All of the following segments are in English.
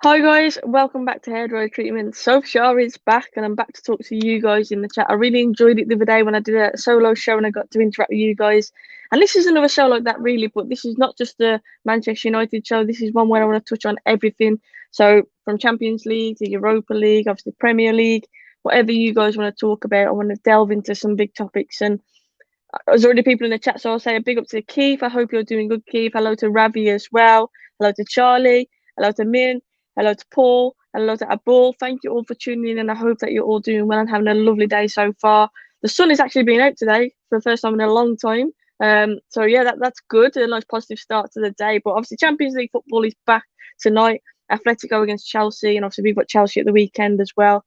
Hi guys, welcome back to Hair Dryer Treatment. Sophs is back and I'm back to talk to you guys in the chat. I really enjoyed it the other day when I did a solo show and I got to interact with you guys. And this is another show like that really, but this is not just a Manchester United show. This is one where I want to touch on everything. So from Champions League to Europa League, obviously Premier League, whatever you guys want to talk about. I want to delve into some big topics. And there's already people in the chat, so I'll say a big up to Keith. I hope you're doing good, Keith. Hello to Ravi as well. Hello to Charlie. Hello to Min. Hello to Paul. Hello to Abul. Thank you all for tuning in, and I hope that you're all doing well and having a lovely day so far. The sun has actually been out today for the first time in a long time. So yeah, that's good. A nice positive start to the day. But obviously, Champions League football is back tonight. Atletico against Chelsea, and obviously we've got Chelsea at the weekend as well.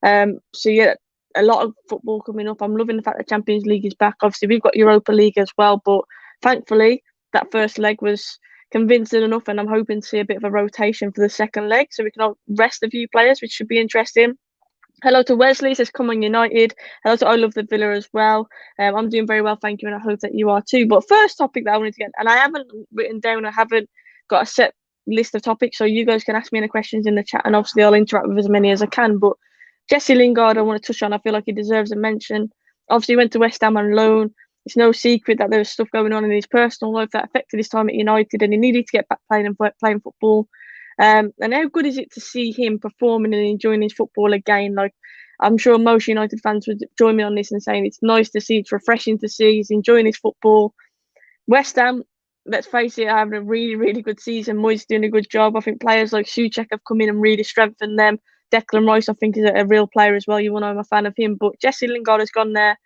So yeah, a lot of football coming up. I'm loving the fact that Champions League is back. Obviously, we've got Europa League as well, but thankfully that first leg was convincing enough, and I'm hoping to see a bit of a rotation for the second leg, so we can rest a few players, which should be interesting. Hello to Wesley, says come on United. Hello to I Love the Villa as well. I'm doing very well, thank you, and I hope that you are too. But first topic that I wanted to get, and I haven't written down, I haven't got a set list of topics, so you guys can ask me any questions in the chat, and obviously I'll interact with as many as I can. But Jesse Lingard, I want to touch on. I feel like he deserves a mention. Obviously, he went to West Ham on loan. It's no secret that there was stuff going on in his personal life that affected his time at United, and he needed to get back playing football. And how good is it to see him performing and enjoying his football again? Like, I'm sure most United fans would join me on this and saying it's nice to see, it's refreshing to see, he's enjoying his football. West Ham, let's face it, are having a really, really good season. Moyes doing a good job. I think players like Souček have come in and really strengthened them. Declan Rice, I think, is a real player as well. You will know I'm a fan of him. But Jesse Lingard has gone there.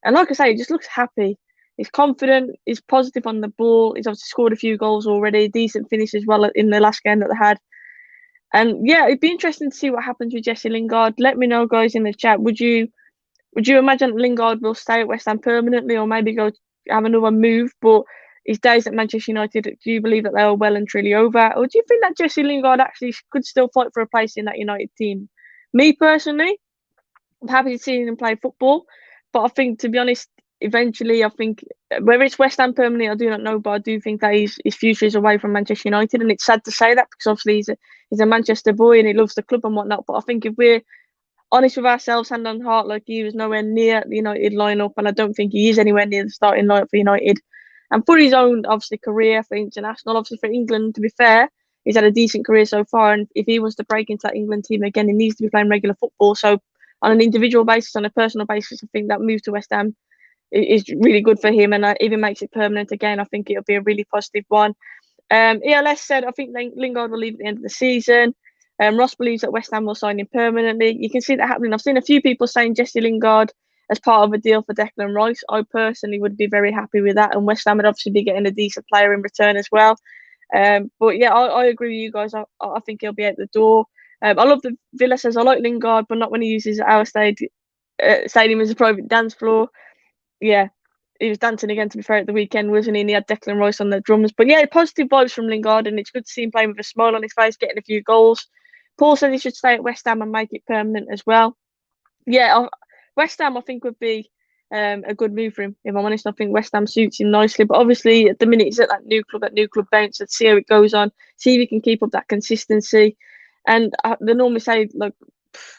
And like I say, he just looks happy. He's confident. He's positive on the ball. He's obviously scored a few goals already. Decent finish as well in the last game that they had. And yeah, it'd be interesting to see what happens with Jesse Lingard. Let me know, guys, in the chat. Would you imagine Lingard will stay at West Ham permanently, or maybe go have another move? But his days at Manchester United, do you believe that they are well and truly over, or do you think that Jesse Lingard actually could still fight for a place in that United team? Me personally, I'm happy to see him play football, but I think, to be honest, eventually, I think whether it's West Ham permanently, I do not know, but I do think that his future is away from Manchester United, and it's sad to say that because obviously he's a Manchester boy and he loves the club and whatnot. But I think if we're honest with ourselves, hand on heart, like, he was nowhere near the United lineup, and I don't think he is anywhere near the starting lineup for United. And for his own, obviously, career for international, obviously for England, to be fair, he's had a decent career so far. And if he wants to break into that England team again, he needs to be playing regular football. So on an individual basis, on a personal basis, I think that move to West Ham is really good for him, and even makes it permanent again. I think it'll be a really positive one. ELS said, I think Lingard will leave at the end of the season. Ross believes that West Ham will sign him permanently. You can see that happening. I've seen a few people saying Jesse Lingard as part of a deal for Declan Rice. I personally would be very happy with that, and West Ham would obviously be getting a decent player in return as well. But yeah, I agree with you guys. I think he'll be out the door. I love the Villa says, I like Lingard, but not when he uses our stadium as a private dance floor. Yeah, he was dancing again, to be fair, at the weekend, wasn't he? And he had Declan Rice on the drums. But yeah, positive vibes from Lingard, and it's good to see him playing with a smile on his face, getting a few goals. Paul said he should stay at West Ham and make it permanent as well. Yeah, West Ham, I think, would be a good move for him, if I'm honest. I think West Ham suits him nicely. But obviously, at the minute, he's at that new club bounce. Let's see how it goes on, see if he can keep up that consistency. And they normally say, like,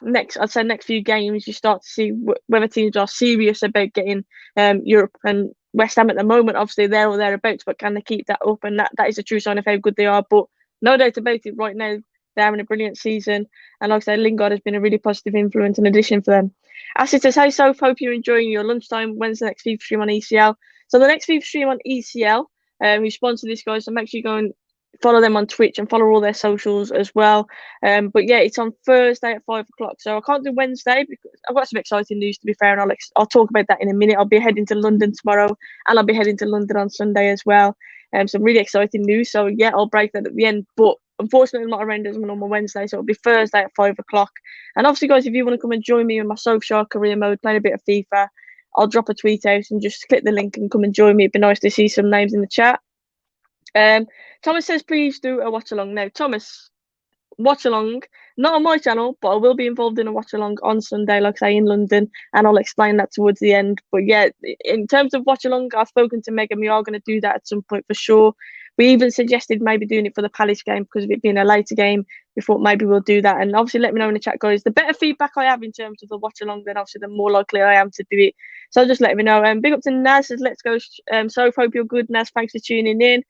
next few games, you start to see whether teams are serious about getting Europe. And West Ham at the moment, obviously, they're or thereabouts, but can they keep that up? And that is a true sign of how good they are. But no doubt about it, right now, they're having a brilliant season. And like I said, Lingard has been a really positive influence and addition for them. Acid says, hey, Soph, hope you're enjoying your lunchtime. When's the next FIFA stream on ECL? So the next FIFA stream on ECL, who sponsored this, guys, so make sure you go and follow them on Twitch and follow all their socials as well. But yeah, it's on Thursday at 5 o'clock. So I can't do Wednesday because I've got some exciting news, to be fair, and I'll talk about that in a minute. I'll be heading to London tomorrow, and I'll be heading to London on Sunday as well. Some really exciting news. So yeah, I'll break that at the end. But unfortunately, I'm not around as on my Wednesday, so it'll be Thursday at 5 o'clock. And obviously, guys, if you want to come and join me in my Sophs career mode, playing a bit of FIFA, I'll drop a tweet out and just click the link and come and join me. It'd be nice to see some names in the chat. Thomas says, please do a watch along. Now, Thomas, watch along, not on my channel, but I will be involved in a watch along on Sunday, like I say, in London, and I'll explain that towards the end. But yeah, in terms of watch along, I've spoken to Megan. We are going to do that at some point for sure. We even suggested maybe doing it for the Palace game because of it being a later game. We thought maybe we'll do that. And obviously, let me know in the chat, guys. The better feedback I have in terms of the watch along, then obviously the more likely I am to do it. So just let me know. Big up to Naz says, let's go. Soph, hope you're good. Naz, thanks for tuning in.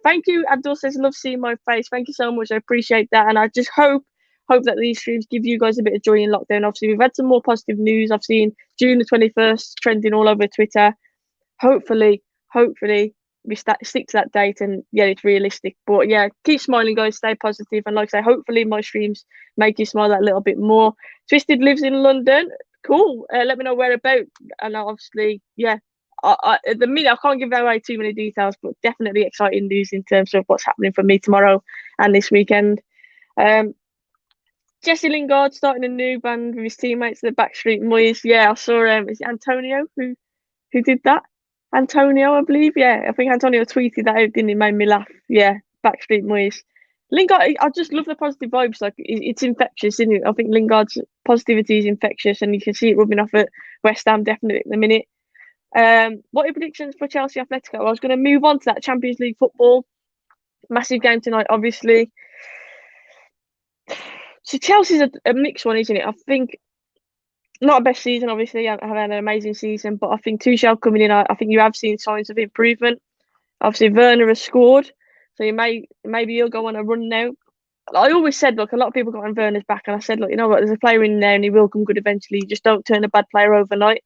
Thank you. Abdul says, love seeing my face. Thank you so much. I appreciate that. And I just hope that these streams give you guys a bit of joy in lockdown. Obviously, we've had some more positive news. I've seen June the 21st trending all over Twitter. Hopefully, we stick to that date and yeah, it's realistic. But yeah, keep smiling, guys. Stay positive. And like I say, hopefully my streams make you smile that little bit more. Twisted lives in London. Cool. Let me know where about. And obviously, yeah, at the minute, I can't give away too many details, but definitely exciting news in terms of what's happening for me tomorrow and this weekend. Jesse Lingard starting a new band with his teammates, the Backstreet Boys. Yeah, I saw is it Antonio who did that? Antonio, I believe. Yeah, I think Antonio tweeted that out, didn't it? Made me laugh. Yeah, Backstreet Boys. Lingard, I just love the positive vibes. Like it's infectious, isn't it? I think Lingard's positivity is infectious, and you can see it rubbing off at West Ham definitely at the minute. What are your predictions for Chelsea Atletico? I was going to move on to that Champions League football. Massive game tonight, obviously. So Chelsea's a mixed one, isn't it? I think not a best season, obviously. I have had an amazing season, but I think Tuchel coming in, I think you have seen signs of improvement. Obviously, Werner has scored, so maybe he'll go on a run now. I always said, look, a lot of people got on Werner's back, and I said, look, you know what? There's a player in there, and he will come good eventually. You just don't turn a bad player overnight.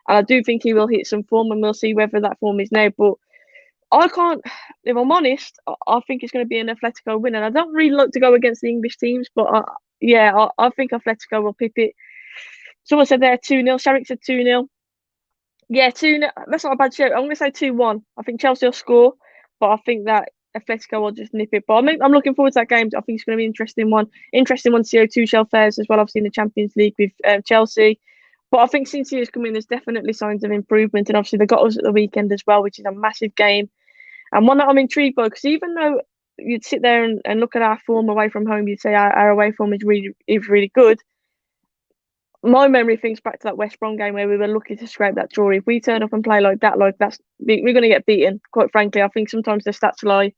And I do think he will hit some form, and we'll see whether that form is now. But I can't, if I'm honest, I think it's going to be an Atletico win. And I don't really like to go against the English teams, but I think Atletico will pip it. Someone said there 2-0. Sharik said 2-0. Yeah, 2-0. That's not a bad shout. I'm going to say 2-1. I think Chelsea will score, but I think that Atletico will just nip it. But I'm looking forward to that game. I think it's going to be an interesting one. Interesting one to see how Tuchel fares as well, obviously, in the Champions League with Chelsea. But I think since he has come in, there's definitely signs of improvement. And obviously, they got us at the weekend as well, which is a massive game. And one that I'm intrigued by, because even though you'd sit there and look at our form away from home, you'd say our away form is really good. My memory thinks back to that West Brom game where we were lucky to scrape that draw. If we turn up and play like that, we're going to get beaten. Quite frankly, I think sometimes the stats lie.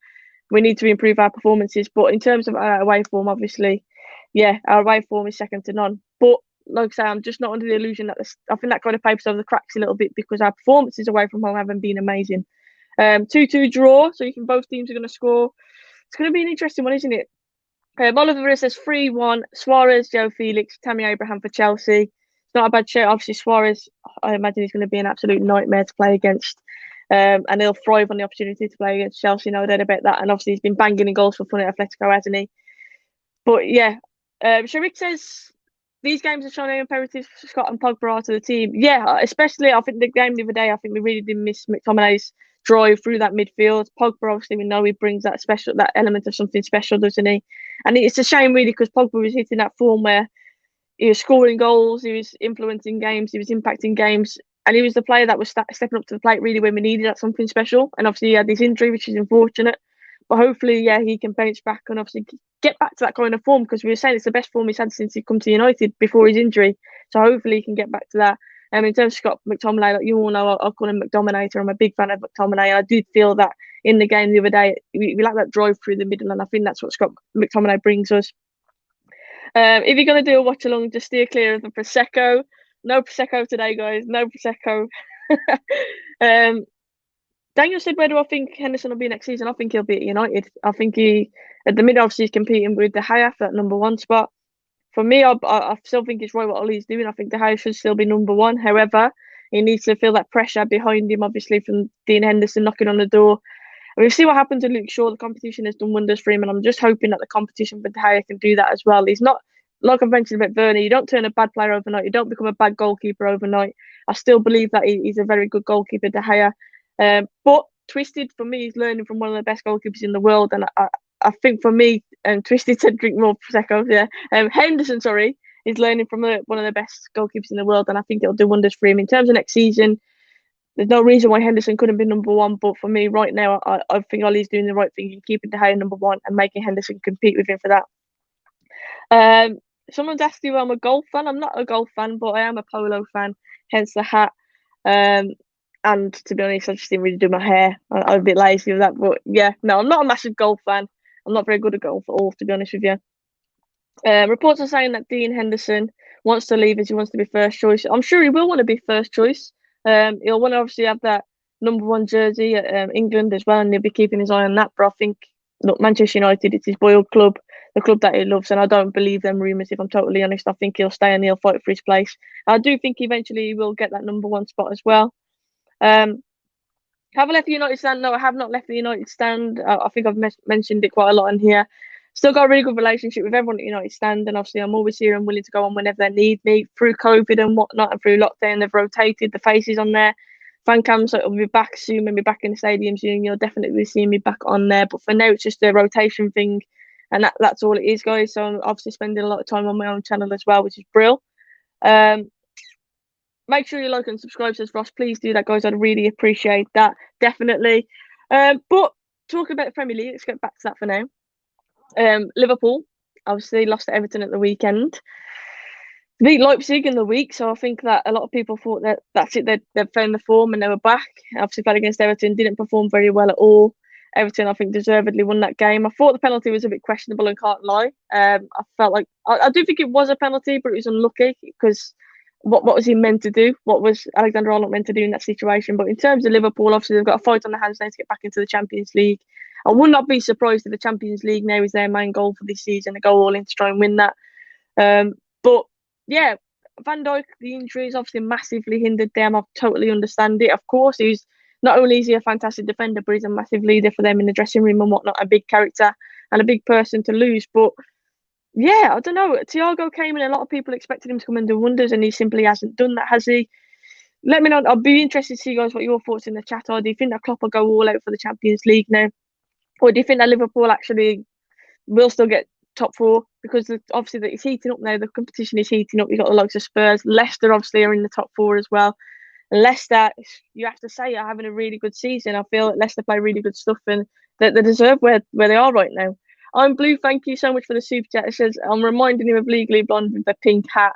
We need to improve our performances. But in terms of our away form, obviously, yeah, our away form is second to none. But like I say, I'm just not under the illusion that I think that kind of papers over the cracks a little bit because our performances away from home haven't been amazing. 2-2 draw, so you think both teams are going to score. It's going to be an interesting one, isn't it? Oliver says 3-1. Suarez, Joe Felix, Tammy Abraham for Chelsea. It's not a bad shout. Obviously, Suarez, I imagine he's going to be an absolute nightmare to play against. And he'll thrive on the opportunity to play against Chelsea, no doubt about that. And obviously, he's been banging in goals for fun at Atletico, hasn't he? But yeah, Sharik says these games are showing how imperative Scott and Pogba are to the team. Yeah, especially I think the game the other day, I think we really did miss McTominay's drive through that midfield. Pogba, obviously, we know he brings that element of something special, doesn't he? And it's a shame, really, because Pogba was hitting that form where he was scoring goals, he was influencing games, he was impacting games, and he was the player that was stepping up to the plate really when we needed that something special. And obviously, he had this injury, which is unfortunate. But hopefully, yeah, he can bounce back and obviously get back to that kind of form because we were saying it's the best form he's had since he come to United before his injury. So hopefully he can get back to that. In terms of Scott McTominay, like you all know, I call him McDominator. I'm a big fan of McTominay. I did feel that in the game the other day, we like that drive through the middle, and I think that's what Scott McTominay brings us. If you're going to do a watch along, just steer clear of the Prosecco. No Prosecco today, guys. No Prosecco. Daniel said, where do I think Henderson will be next season? I think he'll be at United. I think at the minute, obviously, he's competing with De Gea for that number one spot. For me, I still think it's right what Ollie's doing. I think De Gea should still be number one. However, he needs to feel that pressure behind him, obviously, from Dean Henderson knocking on the door. And we'll see what happens to Luke Shaw. The competition has done wonders for him, and I'm just hoping that the competition for De Gea can do that as well. He's not, like I've mentioned about Werner, you don't turn a bad player overnight. You don't become a bad goalkeeper overnight. I still believe that he's a very good goalkeeper, De Gea. But Twisted, for me, is learning from one of the best goalkeepers in the world. And I think for me, Twisted said drink more Prosecco. Yeah. Henderson, is learning from one of the best goalkeepers in the world. And I think it'll do wonders for him. In terms of next season, there's no reason why Henderson couldn't be number one. But for me, right now, I think Ollie's doing the right thing in keeping De Gea number one and making Henderson compete with him for that. Someone's asked if I'm a golf fan. I'm not a golf fan, but I am a polo fan, hence the hat. And to be honest, I just didn't really do my hair. I was a bit lazy with that. But yeah, no, I'm not a massive golf fan. I'm not very good at golf at all, to be honest with you. Reports are saying that Dean Henderson wants to leave as he wants to be first choice. I'm sure he will want to be first choice. He'll want to obviously have that number 1 jersey at England as well, and he'll be keeping his eye on that. But I think, look, Manchester United, it's his boiled club, the club that he loves, and I don't believe them rumours, if I'm totally honest. I think he'll stay and he'll fight for his place. I do think eventually he will get that number 1 spot as well. Have I left the United stand? No, I have not left the United stand. I think I've mentioned it quite a lot in here. Still got a really good relationship with everyone at United stand, and obviously I'm always here and willing to go on whenever they need me. Through COVID and whatnot, and through lockdown, they've rotated the faces on there. Fan cams will be back soon. When we're back in the stadium soon, you'll definitely be seeing me back on there. But for now, it's just a rotation thing, and that's all it is, guys. So I'm obviously spending a lot of time on my own channel as well, which is brilliant. Make sure you like and subscribe, says Ross. Please do that, guys. I'd really appreciate that. Definitely. But talking about the Premier League, let's get back to that for now. Liverpool obviously lost to Everton at the weekend. Beat Leipzig in the week, so I think that a lot of people thought that that's it. They'd found the form and they were back. Obviously, played against Everton, didn't perform very well at all. Everton, I think, deservedly won that game. I thought the penalty was a bit questionable and can't lie. I felt like I do think it was a penalty, but it was unlucky because what was he meant to do? What was Alexander-Arnold meant to do in that situation? But in terms of Liverpool, obviously they've got a fight on their hands now to get back into the Champions League. I would not be surprised if the Champions League now is their main goal for this season, to go all in to try and win that. But yeah, Van Dijk, the injuries obviously massively hindered them. I totally understand it. Of course, he's not only is he a fantastic defender, but he's a massive leader for them in the dressing room and whatnot, a big character and a big person to lose. But yeah, I don't know. Thiago came in, a lot of people expected him to come and do wonders, and he simply hasn't done that, has he? Let me know. I'll be interested to see, guys, what your thoughts in the chat are. Do you think that Klopp will go all out for the Champions League now? Or do you think that Liverpool actually will still get top 4? Because obviously it's heating up now. The competition is heating up. You've got the likes of Spurs. Leicester obviously are in the top 4 as well. And Leicester, you have to say, are having a really good season. I feel that Leicester play really good stuff and they deserve where they are right now. I'm Blue, thank you so much for the super chat. It says, I'm reminding him of Legally Blonde with the pink hat.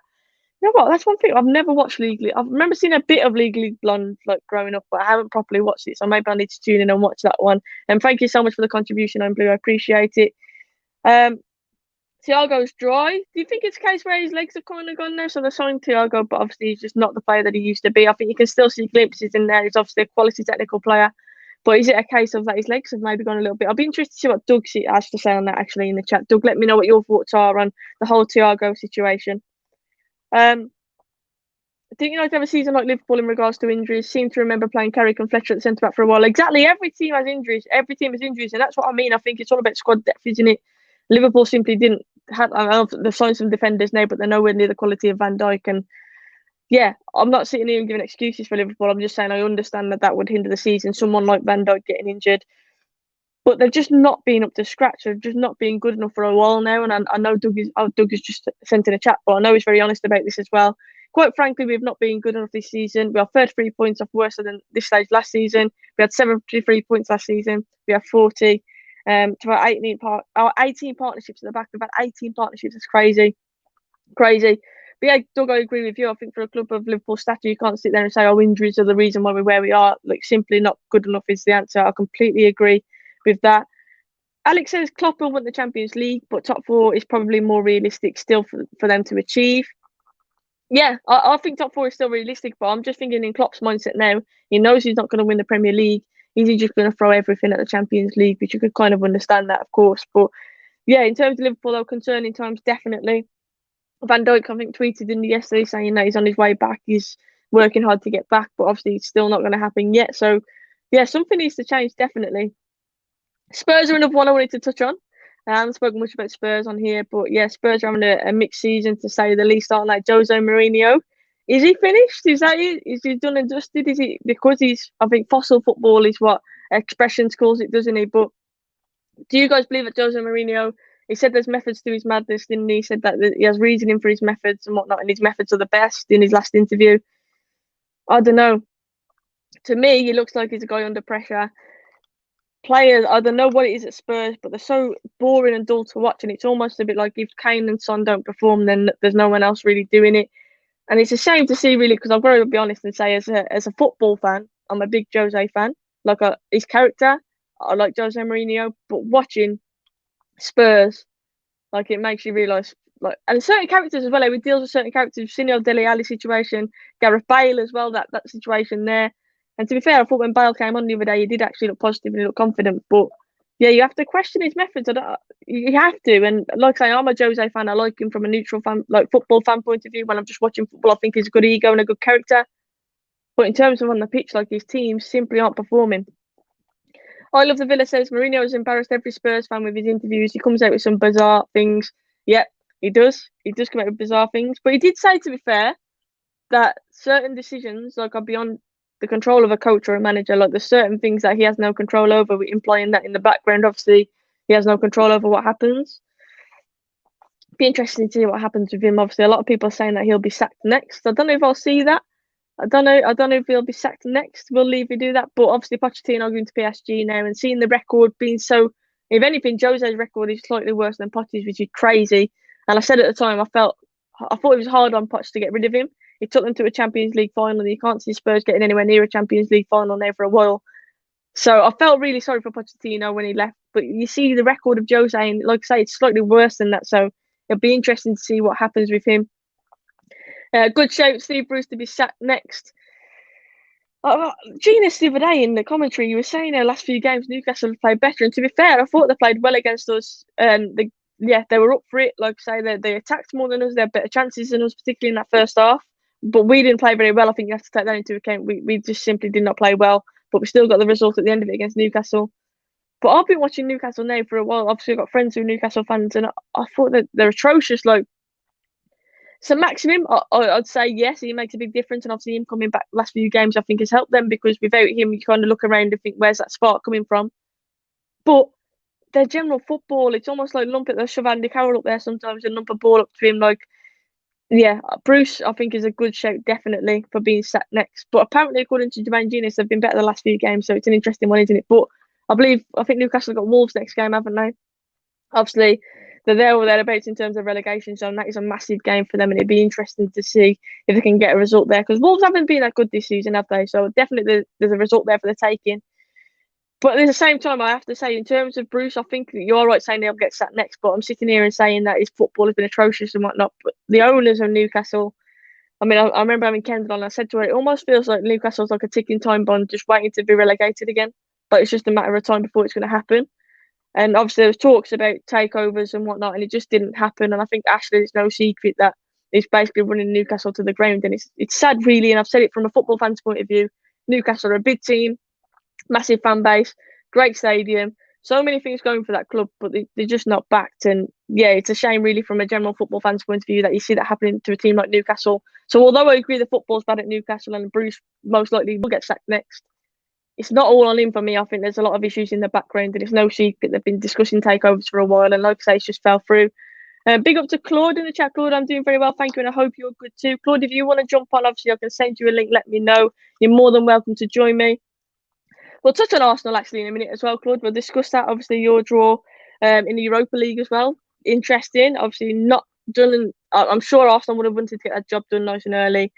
You know what? That's one thing. I've never watched Legally. I remember seeing a bit of Legally Blonde like growing up, but I haven't properly watched it. So maybe I need to tune in and watch that one. And thank you so much for the contribution, I'm Blue. I appreciate it. Thiago's dry. Do you think it's a case where his legs have kind of gone now? So they're signed Thiago, but obviously he's just not the player that he used to be. I think you can still see glimpses in there. He's obviously a quality technical player. But is it a case of that his legs have maybe gone a little bit? I'll be interested to see what Doug has to say on that actually in the chat. Doug, let me know what your thoughts are on the whole Thiago situation. Didn't United have a season like Liverpool in regards to injuries? Seem to remember playing Carrick and Fletcher at the centre back for a while. Exactly. Every team has injuries. Every team has injuries. And that's what I mean. I think it's all about squad depth, isn't it? Liverpool simply didn't have. I know they've signed some defenders now, but they're nowhere near the quality of Van Dijk. And yeah, I'm not sitting here and giving excuses for Liverpool. I'm just saying I understand that would hinder the season. Someone like Van Dijk getting injured. But they've just not been up to scratch. They've just not been good enough for a while now. And I know Doug is just sent in a chat, but I know he's very honest about this as well. Quite frankly, we've not been good enough this season. We are 33 points off worse than this stage last season. We had 73 points last season. We have 40. To our 18 partnerships at the back. We've had 18 partnerships. It's crazy. Crazy. But yeah, Doug, I agree with you. I think for a club of Liverpool stature, you can't sit there and say, oh, injuries are the reason why we're where we are. Like, simply not good enough is the answer. I completely agree with that. Alex says Klopp will win the Champions League, but top 4 is probably more realistic still for them to achieve. Yeah, I think top 4 is still realistic, but I'm just thinking in Klopp's mindset now. He knows he's not going to win the Premier League. Is he just going to throw everything at the Champions League? Which you could kind of understand that, of course. But yeah, in terms of Liverpool, though, concerning times, definitely. Van Dijk, I think, tweeted in yesterday saying that he's on his way back. He's working hard to get back, but obviously it's still not going to happen yet. So yeah, something needs to change, definitely. Spurs are another one I wanted to touch on. I haven't spoken much about Spurs on here, but yeah, Spurs are having a mixed season to say the least. Aren't they? Jose Mourinho, is he finished? Is that it? Is he done and dusted? Is he, because he's? I think fossil football is what Expressions calls it, doesn't he? But do you guys believe that Jose Mourinho? He said there's methods to his madness, didn't he? He said that he has reasoning for his methods and whatnot, and his methods are the best in his last interview. I don't know. To me, he looks like he's a guy under pressure. Players, I don't know what it is at Spurs, but they're so boring and dull to watch, and it's almost a bit like if Kane and Son don't perform, then there's no one else really doing it. And it's a shame to see, really, because I've got to be honest and say, as a football fan, I'm a big Jose fan. Like his character, I like Jose Mourinho, but watching Spurs, like it makes you realise, like, and certain characters as well. He deals with certain characters. You've seen the Dele Alli situation, Gareth Bale as well. That situation there. And to be fair, I thought when Bale came on the other day, he did actually look positive and he looked confident. But yeah, you have to question his methods. You have to. And like I say, I'm a Jose fan. I like him from a neutral fan, like football fan point of view. When I'm just watching football, I think he's a good ego and a good character. But in terms of on the pitch, like his teams simply aren't performing. I love the Villa says Mourinho has embarrassed every Spurs fan with his interviews. He comes out with some bizarre things. Yep, he does. He does come out with bizarre things. But he did say, to be fair, that certain decisions like are beyond the control of a coach or a manager. Like there's certain things that he has no control over, implying that in the background, obviously, he has no control over what happens. Be interesting to see what happens with him. Obviously, a lot of people are saying that he'll be sacked next. I don't know if I'll see that. I don't know if he'll be sacked next. Will Levy do that? But obviously, Pochettino going to PSG now and seeing the record being so. If anything, Jose's record is slightly worse than Potty's, which is crazy. And I said at the time, I thought it was hard on Poch to get rid of him. He took them to a Champions League final. You can't see Spurs getting anywhere near a Champions League final now for a while. So I felt really sorry for Pochettino when he left. But you see the record of Jose, and like I say, it's slightly worse than that. So it'll be interesting to see what happens with him. Good shout, Steve Bruce to be sacked next. Genius the other day in the commentary, you were saying the last few games Newcastle have played better, and to be fair, I thought they played well against us. They were up for it. Like I say, they attacked more than us. They had better chances than us, particularly in that first half. But we didn't play very well. I think you have to take that into account. We just simply did not play well, but we still got the result at the end of it against Newcastle. But I've been watching Newcastle now for a while. Obviously, I've got friends who are Newcastle fans, and I thought that they're atrocious. Like, so Maximum, I'd say yes, he makes a big difference, and obviously him coming back last few games, I think has helped them because without him, you kind of look around and think, where's that spark coming from? But their general football, it's almost like they shove Andy Carroll up there sometimes and lump a ball up to him. Like, yeah, Bruce, I think is a good shout definitely for being sacked next. But apparently, according to Jermaine Genius, they've been better the last few games, so it's an interesting one, isn't it? But I think Newcastle got Wolves next game, haven't they? Obviously, they're there or thereabouts in terms of relegation zone. That is a massive game for them, and it'd be interesting to see if they can get a result there. Because Wolves haven't been that good this season, have they? So definitely there's a result there for the taking. But at the same time, I have to say, in terms of Bruce, I think you're right saying they'll get sacked next. But I'm sitting here and saying that his football has been atrocious and whatnot. But the owners of Newcastle, I mean, I remember having Kendall on. I said to her, it almost feels like Newcastle's like a ticking time bomb, just waiting to be relegated again. But it's just a matter of time before it's going to happen. And obviously, there was talks about takeovers and whatnot, and it just didn't happen. And I think Ashley, it's no secret that he's basically running Newcastle to the ground. And it's sad, really. And I've said it from a football fan's point of view. Newcastle are a big team, massive fan base, great stadium, so many things going for that club, but they're just not backed. And yeah, it's a shame, really, from a general football fan's point of view that you see that happening to a team like Newcastle. So although I agree the football's bad at Newcastle and Bruce most likely will get sacked next, it's not all on him for me. I think there's a lot of issues in the background, and it's no secret they've been discussing takeovers for a while. And like I say, it's just fell through. Big up to Claude in the chat. Claude, I'm doing very well, thank you, and I hope you're good too. Claude, if you want to jump on, obviously I can send you a link. Let me know. You're more than welcome to join me. We'll touch on Arsenal actually in a minute as well, Claude. We'll discuss that. Obviously, your draw in the Europa League as well. Interesting. Obviously, not done. I'm sure Arsenal would have wanted to get that job done nice and early.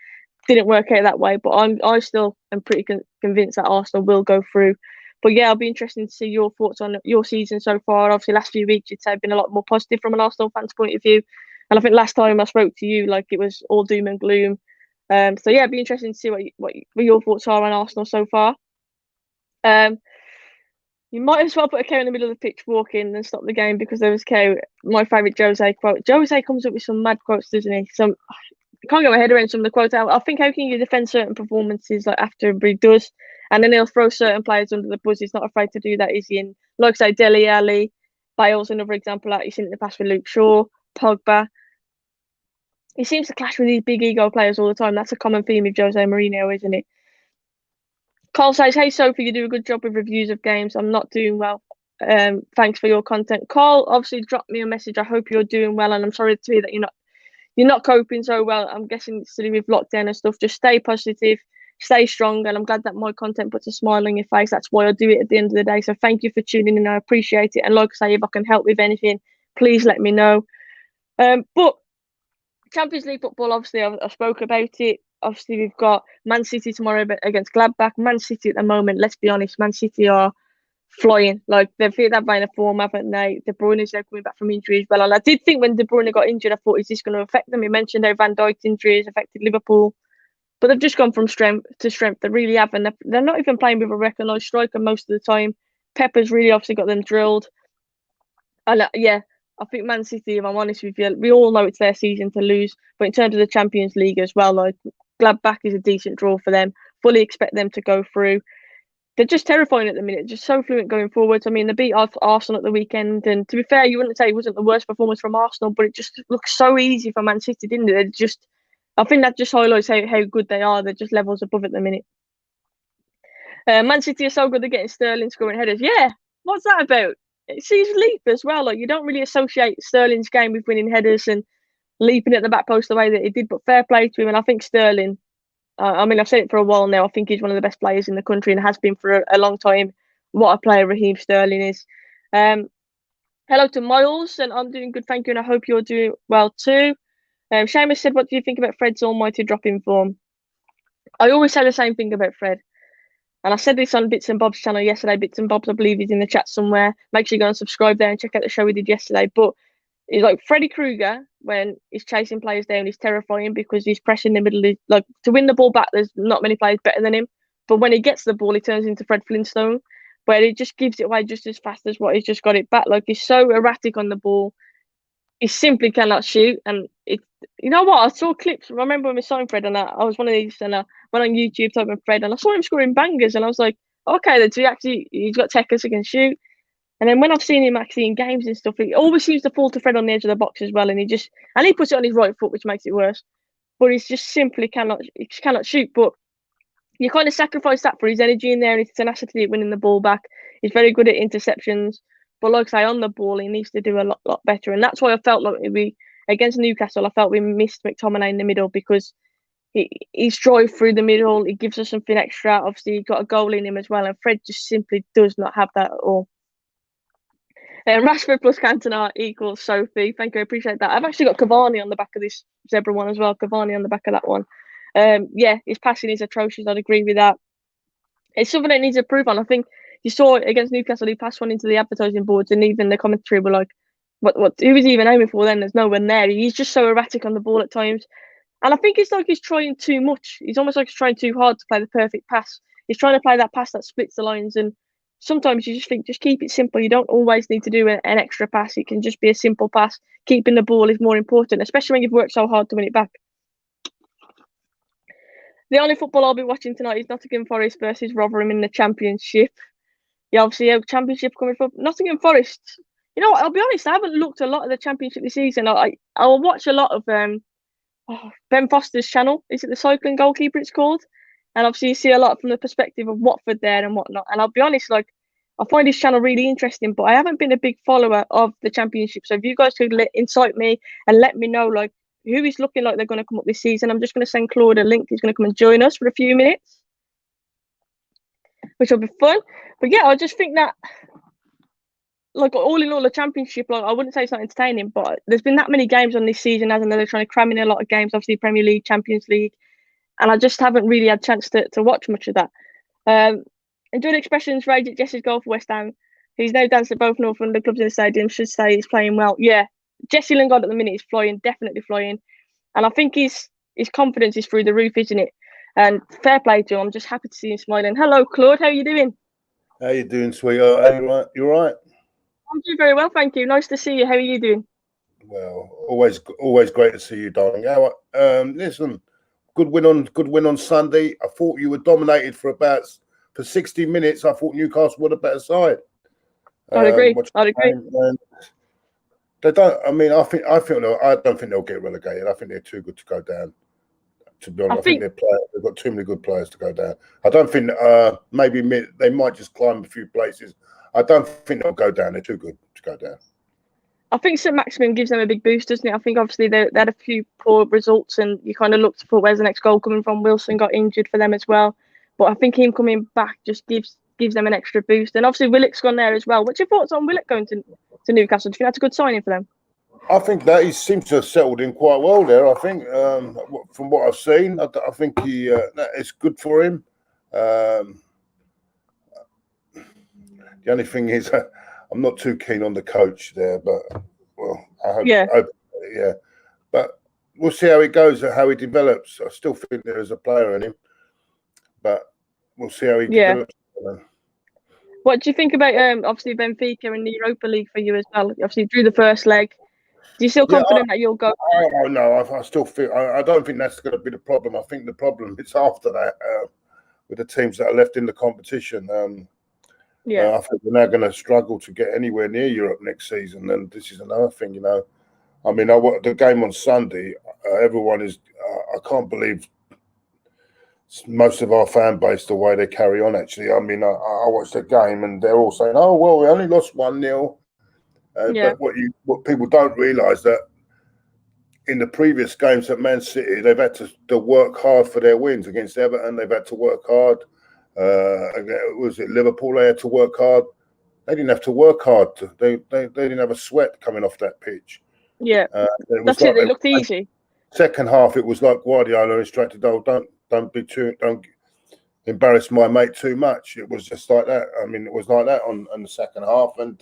Didn't work out that way, but I still am pretty convinced that Arsenal will go through. But yeah, I'll be interested to see your thoughts on your season so far. Obviously, last few weeks you'd say have been a lot more positive from an Arsenal fan's point of view, and I think last time I spoke to you, like it was all doom and gloom. So yeah, it'd be interesting to see what your thoughts are on Arsenal so far. You might as well put a cow in the middle of the pitch walking and stop the game because there was cow. My favourite Jose quote. Jose comes up with some mad quotes, doesn't he? I can't get my head around some of the quotes. I think how can you defend certain performances like after he does, and then he'll throw certain players under the bus. He's not afraid to do that, is he? And like I say, Dele Alli, Bale's another example. Like you've seen it in the past with Luke Shaw, Pogba. He seems to clash with these big ego players all the time. That's a common theme with Jose Mourinho, isn't it? Carl says, hey Sophie, you do a good job with reviews of games. I'm not doing well. Thanks for your content. Carl obviously dropped me a message. I hope you're doing well, and I'm sorry to hear that you're not coping so well. I'm guessing it's to do with lockdown and stuff. Just stay positive, stay strong, and I'm glad that my content puts a smile on your face. That's why I do it at the end of the day. So thank you for tuning in. I appreciate it. And like I say, if I can help with anything, please let me know. But Champions League football, obviously, I spoke about it. obviously we've got Man City tomorrow against Gladbach. Man City at the moment, let's be honest, Man City are flying. Like, they've hit that vein of form, haven't they? De Bruyne's now coming back from injury as well. And I did think when De Bruyne got injured, I thought, is this going to affect them? You mentioned how Van Dijk's injury has affected Liverpool. But they've just gone from strength to strength. They really have. And they're not even playing with a recognised striker most of the time. Pepper's really obviously got them drilled. And yeah, I think Man City, if I'm honest with you, we all know it's their season to lose. But in terms of the Champions League as well, like, Gladbach is a decent draw for them. Fully expect them to go through. They're just terrifying at the minute, just so fluent going forwards. I mean, they beat Arsenal at the weekend, and to be fair, you wouldn't say it wasn't the worst performance from Arsenal, but it just looks so easy for Man City, didn't it? I think that just highlights how good they are. They're just levels above at the minute. Man City are so good at getting Sterling scoring headers. Yeah, what's that about? It's his leap as well. Like, you don't really associate Sterling's game with winning headers and leaping at the back post the way that he did, but fair play to him. And I think Sterling, I mean, I've said it for a while now, I think he's one of the best players in the country and has been for a long time. What a player Raheem Sterling is. Hello to Miles, and I'm doing good, thank you, and I hope you're doing well too. Seamus said, what do you think about Fred's almighty drop in form? I always say the same thing about Fred. And I said this on Bits and Bob's channel yesterday. Bits and Bob's, I believe, is in the chat somewhere. Make sure you go and subscribe there and check out the show we did yesterday. But he's like Freddy Krueger when he's chasing players down. He's terrifying because he's pressing the middle. Like, to win the ball back, there's not many players better than him. But when he gets the ball, he turns into Fred Flintstone, where he just gives it away just as fast as what he's just got it back. Like, he's so erratic on the ball. He simply cannot shoot. And you know what? I saw clips. I remember when we saw him, Fred, and I was one of these, and I went on YouTube typing Fred, and I saw him scoring bangers, and I was like, okay, then he's got techers who can shoot. And then when I've seen him actually in games and stuff, he always seems to fall to Fred on the edge of the box as well, and he puts it on his right foot, which makes it worse. But he's just simply cannot shoot. But you kind of sacrifice that for his energy in there and his tenacity at winning the ball back. He's very good at interceptions. But like I say, on the ball, he needs to do a lot better. And that's why I felt like against Newcastle, I felt we missed McTominay in the middle because he's drive through the middle. He gives us something extra. Obviously, he got a goal in him as well. And Fred just simply does not have that at all. Rashford plus Cantona equals Sophie. Thank you. I appreciate that. I've actually got Cavani on the back of this Zebra one as well. Cavani on the back of that one. Yeah, his passing is atrocious. I'd agree with that. It's something that needs to improve on. I think you saw it against Newcastle. He passed one into the advertising boards, and even the commentary were like, "What? Who was he even aiming for?" Then there's no one there. He's just so erratic on the ball at times, and I think it's like he's trying too much. He's almost like he's trying too hard to play the perfect pass. He's trying to play that pass that splits the lines, and sometimes you just think, just keep it simple. You don't always need to do an extra pass. It can just be a simple pass. Keeping the ball is more important, especially when you've worked so hard to win it back. The only football I'll be watching tonight is Nottingham Forest versus Rotherham in the Championship. Yeah, obviously, Championship coming from Nottingham Forest. You know what? I'll be honest, I haven't looked a lot at the Championship this season. I'll watch a lot of Ben Foster's channel. Is it the cycling goalkeeper it's called? And obviously, you see a lot from the perspective of Watford there and whatnot. And I'll be honest, like, I find his channel really interesting, but I haven't been a big follower of the Championship. So if you guys could incite me and let me know, like, who is looking like they're going to come up this season, I'm just going to send Claude a link. He's going to come and join us for a few minutes, which will be fun. But yeah, I just think that, like, all in all, the Championship, like, I wouldn't say it's not entertaining, but there's been that many games on this season, hasn't there? They're trying to cram in a lot of games, obviously Premier League, Champions League, and I just haven't really had a chance to watch much of that. Enjoyed expressions, rage at Jesse's goal for West Ham. He's now danced at both Northumberland clubs in the stadium. Should say he's playing well. Yeah, Jesse Lingard at the minute is flying, definitely flying. And I think his confidence is through the roof, isn't it? And fair play to him. I'm just happy to see him smiling. Hello, Claude. How are you doing? How you doing, sweetheart? Are you right? You all right? I'm doing very well, thank you. Nice to see you. How are you doing? Well, always great to see you, darling. Listen, good win on Sunday. I thought you were dominated for 60 minutes. I thought Newcastle were the better side. I'd agree. They don't. I mean, I don't think they'll get relegated. I think they're too good to go down. To be honest, I think they've got too many good players to go down. I don't think maybe they might just climb a few places. I don't think they'll go down. They're too good to go down. I think St Maximin gives them a big boost, doesn't it? I think obviously they had a few poor results, and you kind of looked for where's the next goal coming from. Wilson got injured for them as well, but I think him coming back just gives them an extra boost. And obviously Willock's gone there as well. What's your thoughts on Willock going to Newcastle? Do you think that's a good signing for them? I think that he seems to have settled in quite well there. I think from what I've seen, I think it's good for him. The only thing is, I'm not too keen on the coach there, but well, I hope, yeah. But we'll see how it goes, how he develops. I still think there is a player in him, but we'll see how he develops. What do you think about obviously Benfica in the Europa League for you as well? Obviously, drew the first leg. Do you still confident that you'll go? I still feel. I don't think that's going to be the problem. I think the problem is after that with the teams that are left in the competition. I think we're now going to struggle to get anywhere near Europe next season, and this is another thing. You know, I mean, the game on Sunday. Everyone is. I can't believe most of our fan base the way they carry on. Actually, I mean, I watched the game, and they're all saying, "Oh well, we only lost 1-0." But what people don't realise that in the previous games at Man City, they've had to work hard for their wins against Everton. They've had to work hard. Was it Liverpool? They had to work hard. They didn't have to work hard. They didn't have a sweat coming off that pitch. Yeah, that's it. They looked easy. Second half, it was like Guardiola instructed, "Oh, don't embarrass my mate too much." It was just like that. I mean, it was like that on the second half, and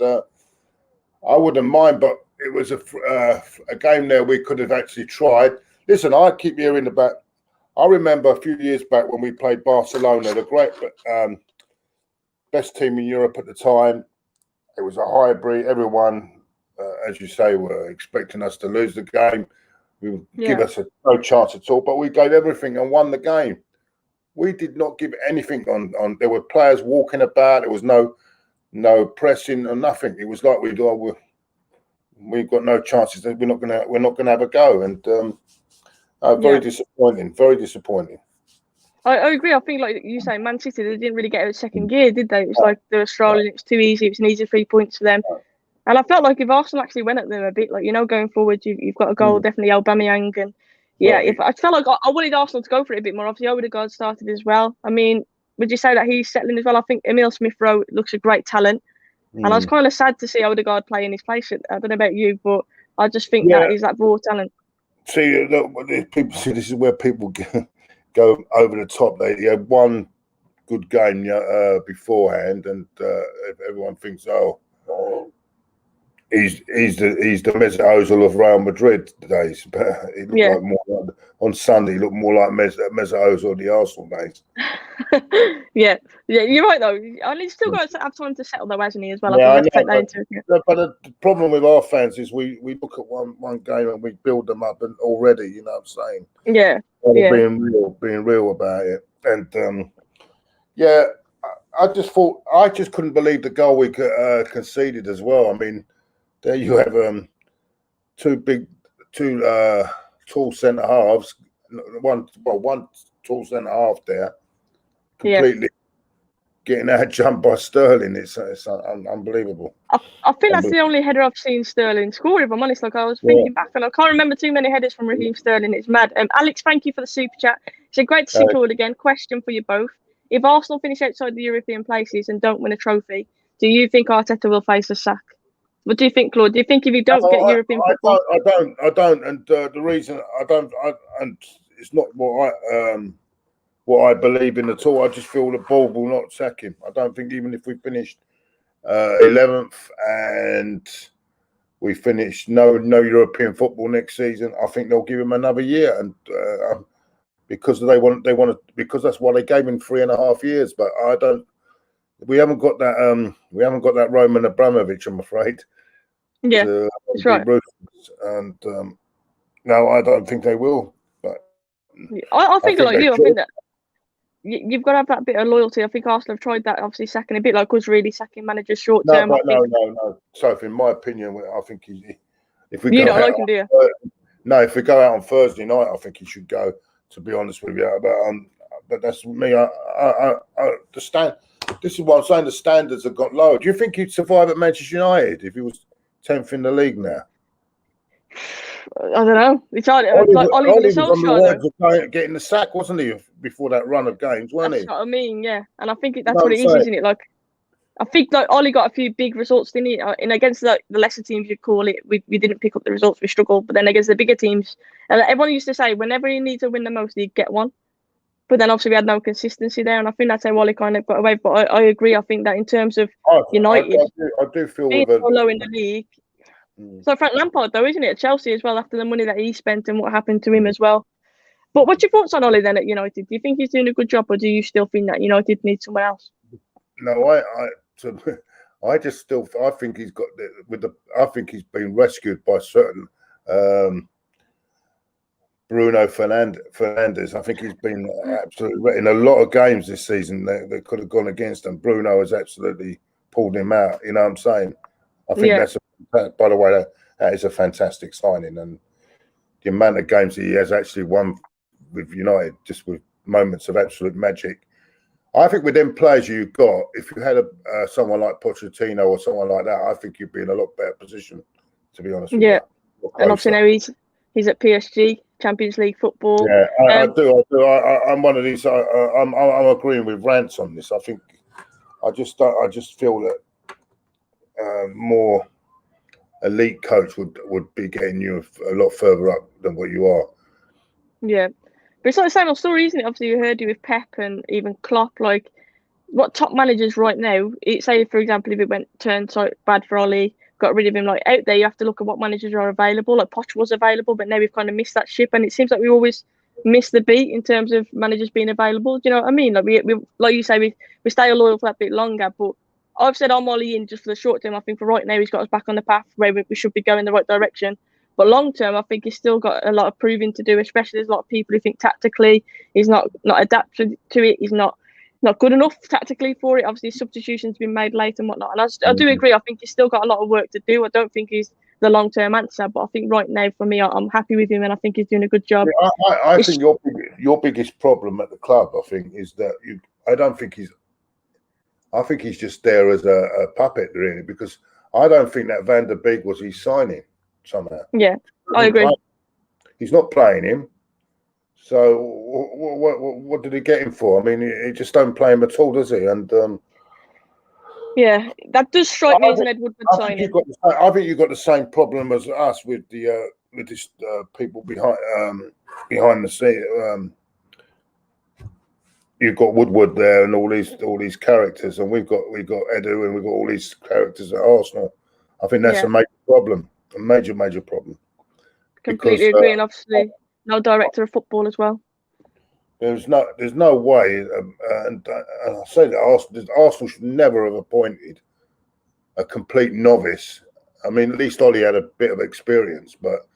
I wouldn't mind, but it was a game there we could have actually tried. Listen, I keep hearing about. I remember a few years back when we played Barcelona, the great best team in Europe at the time. It was a hybrid. Everyone, as you say, were expecting us to lose the game. We would give us no chance at all, but we gave everything and won the game. We did not give anything on. There were players walking about. There was no pressing or nothing. It was like we've got no chances. We're not gonna have a go. And very disappointing. Very disappointing. I agree. I think, like you say, Man City, they didn't really get out of second gear, did they? It was like they were strolling. It was too easy. It was an easy 3 points for them. And I felt like if Arsenal actually went at them a bit, like, you know, going forward, you've got a goal, definitely Aubameyang. And if I felt like I wanted Arsenal to go for it a bit more. Obviously, Odegaard started as well. I mean, would you say that he's settling as well? I think Emile Smith-Rowe looks a great talent. And I was kind of sad to see Odegaard play in his place. I don't know about you, but I just think that he's that raw talent. See, people see this is where people go over the top. They had one good game beforehand, and everyone thinks, "Oh, he's the Mesut Ozil of Real Madrid days." But he looked like more on Sunday. He looked more like Mesut Ozil of the Arsenal days. Yeah, you're right though. And he's still got to have time to settle though, hasn't he? As well, I think take that into account. But the problem with our fans is we look at one game and we build them up, and already, you know what I'm saying? Yeah. Being real about it, and I just couldn't believe the goal we conceded as well. I mean, there you have two tall centre halves, one tall centre half there, completely getting out jumped by Sterling. It's unbelievable. I think that's the only header I've seen Sterling score, if I'm honest. Like, I was thinking back, and I can't remember too many headers from Raheem Sterling. It's mad. Alex, thank you for the super chat. It's a great to see Claude again. Question for you both: if Arsenal finish outside the European places and don't win a trophy, do you think Arteta will face a sack? What do you think, Claude? Do you think if you don't get European football? I don't, and the reason I don't, and it's not what I believe in at all. I just feel the ball will not sack him. I don't think even if we finished 11th and we finish no European football next season, I think they'll give him another year, and because they want to, because that's why they gave him 3.5 years. But I don't. We haven't got that. We haven't got that Roman Abramovich, I'm afraid. Yeah, that's right. And no, I don't think they will. But I think like you. I think that you've got to have that bit of loyalty. I think Arsenal have tried that, obviously sacking a bit like us, really sacking managers short term. No. Sophie, in my opinion, I think if we don't like him, do you? No, if we go out on Thursday night, I think he should go. To be honest with you, but that's me. This is what I'm saying. The standards have got lower. Do you think he'd survive at Manchester United if he was 10th in the league now? I don't know. It's hard. Like Oliver Solskjaer getting the sack, wasn't he, before that run of games, weren't he? That's what I mean, yeah. And I think that's what it is, isn't it? Like, I think like Ollie got a few big results, didn't he? And against the lesser teams, you'd call it, we didn't pick up the results, we struggled. But then against the bigger teams, and everyone used to say whenever he needs to win the most, he'd get one. But then obviously we had no consistency there, and I think that's how Ollie kind of got away. But I agree. I think that in terms of United, I do feel being with so low in the league. So Frank Lampard, though, isn't it, at Chelsea as well, after the money that he spent and what happened to him as well. But what's your thoughts on Ollie then at United? Do you think he's doing a good job, or do you still think that United needs someone else? No, I just still I think he's got I think he's been rescued by certain Bruno Fernandes. I think he's been absolutely in a lot of games this season that could have gone against him. Bruno has absolutely pulled him out. You know what I'm saying? I think by the way, that is a fantastic signing, and the amount of games he has actually won with United, just with moments of absolute magic. I think with them players you've got, if you had someone like Pochettino or someone like that, I think you'd be in a lot better position, to be honest with you. And obviously now he's at PSG, Champions League football. Yeah, I do. I'm one of these. I'm agreeing with Rance on this. I just feel that more elite coach would be getting you a lot further up than what you are. Yeah. But it's like the same old story, isn't it? Obviously, you heard it with Pep and even Klopp. Like, what top managers right now? Say, for example, if it turned so bad for Ollie, got rid of him. Like out there, you have to look at what managers are available. Like Poch was available, but now we've kind of missed that ship, and it seems like we always miss the beat in terms of managers being available. Do you know what I mean? Like we like you say, we stay loyal for that bit longer. But I've said I'm Ollie in just for the short term. I think for right now, he's got us back on the path where we should be going the right direction. But long term, I think he's still got a lot of proving to do, especially there's a lot of people who think tactically he's not adapted to it. He's not good enough tactically for it. Obviously, substitutions been made late and whatnot. And I do agree. I think he's still got a lot of work to do. I don't think he's the long-term answer. But I think right now, for me, I'm happy with him and I think he's doing a good job. I think your biggest problem at the club, I think, is that I think he's just there as a puppet, really, because I don't think that Van der Beek was his signing somehow. Yeah, I agree. He's not playing him. So what did he get him for? I mean, he just don't play him at all, does he? And yeah, that does strike me as an Ed Woodward signing. I think you've got the same problem as us with the people behind the scene. You've got Woodward there and all these characters, and we've got Edu and we've got all these characters at Arsenal. I think that's a major problem, a major problem. Completely agree, and obviously no director of football as well. There's no way, and I say that Arsenal should never have appointed a complete novice. I mean, at least Ollie had a bit of experience, but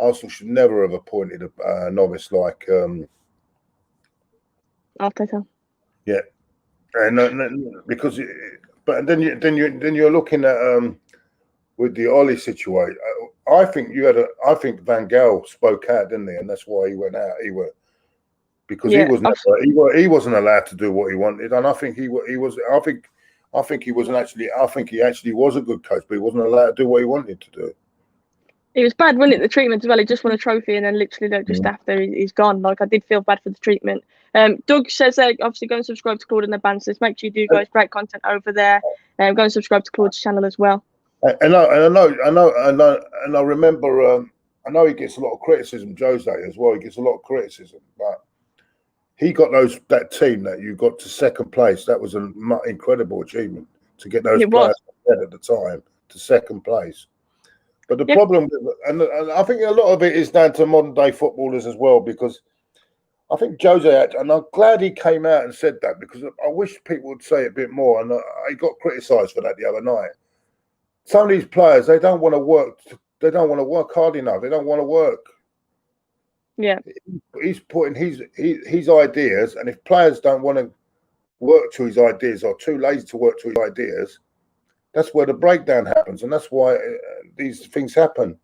Arsenal should never have appointed a novice like Arteta. Yeah, and because, but then you're looking at with the Ollie situation. I think Van Gaal spoke out, didn't he? And that's why he went out. Because he wasn't allowed to do what he wanted, and I think he was. I think he actually was a good coach, but he wasn't allowed to do what he wanted to do. It was bad, wasn't it? The treatment as well. He just won a trophy, and then literally just after he's gone. Like, I did feel bad for the treatment. Doug says, obviously, go and subscribe to Claude and the Banters. Make sure you do, guys. Great content over there. Go and subscribe to Claude's channel as well. And I remember. I know he gets a lot of criticism, Jose as well. He gets a lot of criticism, but he got that team that you got to second place. That was an incredible achievement to get those players at the time to second place. But the problem, and I think a lot of it is down to modern day footballers as well, because I think Jose, and I'm glad he came out and said that, because I wish people would say it a bit more. And I got criticised for that the other night. Some of these players, they don't want to work. They don't want to work hard enough. They don't want to work. Yeah, he's putting his ideas, and if players don't want to work to his ideas or too lazy to work to his ideas, that's where the breakdown happens, and that's why these things happen.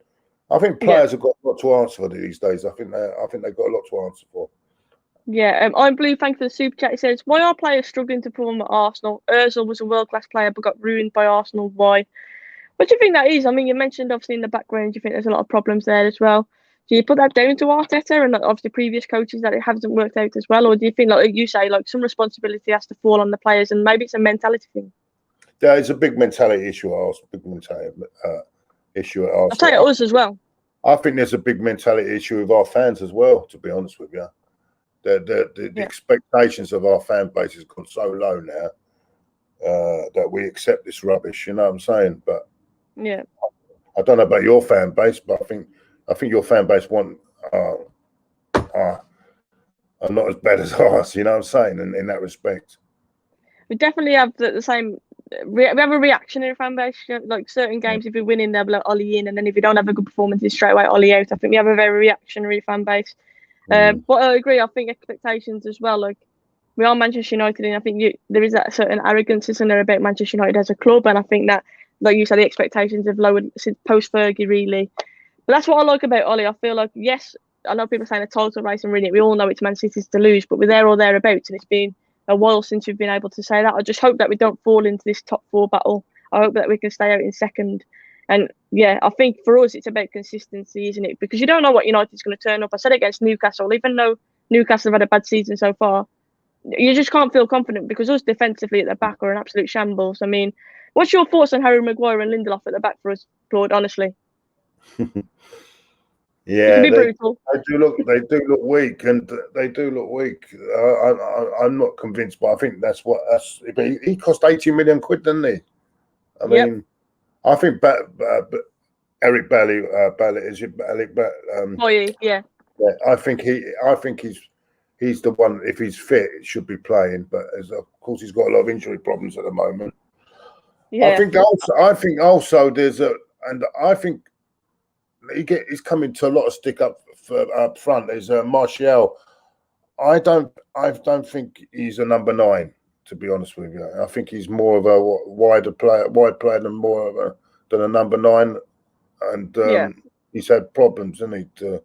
I think players have got a lot to answer for these days. I think they've got a lot to answer for. Yeah, I'm Blue. Thank you for the super chat. It says, why are players struggling to perform at Arsenal? Ozil was a world-class player but got ruined by Arsenal. Why? What do you think that is? I mean, you mentioned obviously in the background, you think there's a lot of problems there as well. Do you put that down to Arteta and obviously previous coaches that it hasn't worked out as well? Or do you think, like you say, like some responsibility has to fall on the players and maybe it's a mentality thing? there is a big mentality issue at Arsenal. Big mentality issue at Arsenal. I'll tell you us as well. I think there's a big mentality issue with our fans as well. To be honest with you, the expectations of our fan base has gone so low now that we accept this rubbish. You know what I'm saying? But yeah, I don't know about your fan base, but I think your fan base are not as bad as ours. You know what I'm saying? In that respect, we definitely have the same. We have a reactionary fan base. Like certain games, if you're winning, they'll be like Ollie in, and then if you don't have a good performance, it's straight away Ollie out. I think we have a very reactionary fan base. But I agree. I think expectations as well. Like we are Manchester United, and I think there is that certain arrogance, isn't there, about Manchester United as a club? And I think that, like you said, the expectations have lowered since post Fergie, really. But that's what I like about Ollie. I feel like, yes, I know people saying a title race and really, we all know it's Man City's to lose, but we're there or thereabouts, and it's been a while since we've been able to say that. I just hope that we don't fall into this top four battle. I hope that we can stay out in second. And yeah, I think for us, it's about consistency, isn't it? Because you don't know what United's going to turn up. I said it against Newcastle, even though Newcastle have had a bad season so far, you just can't feel confident because us defensively at the back are an absolute shambles. I mean, what's your thoughts on Harry Maguire and Lindelof at the back for us, Claude, honestly? Yeah, they do look weak, and they do look weak. I'm not convinced, but I think that's he cost 80 million quid, didn't he? I mean, I think Eric Bailey, is it Bailey? Yeah. I think he's the one. If he's fit, should be playing. But of course, he's got a lot of injury problems at the moment. Yeah. I think also there's I think he's coming to a lot of stick up front. There's Martial. I don't think he's a number 9. To be honest with you, I think he's more of a wide player than a number 9, and he's had problems, hasn't he?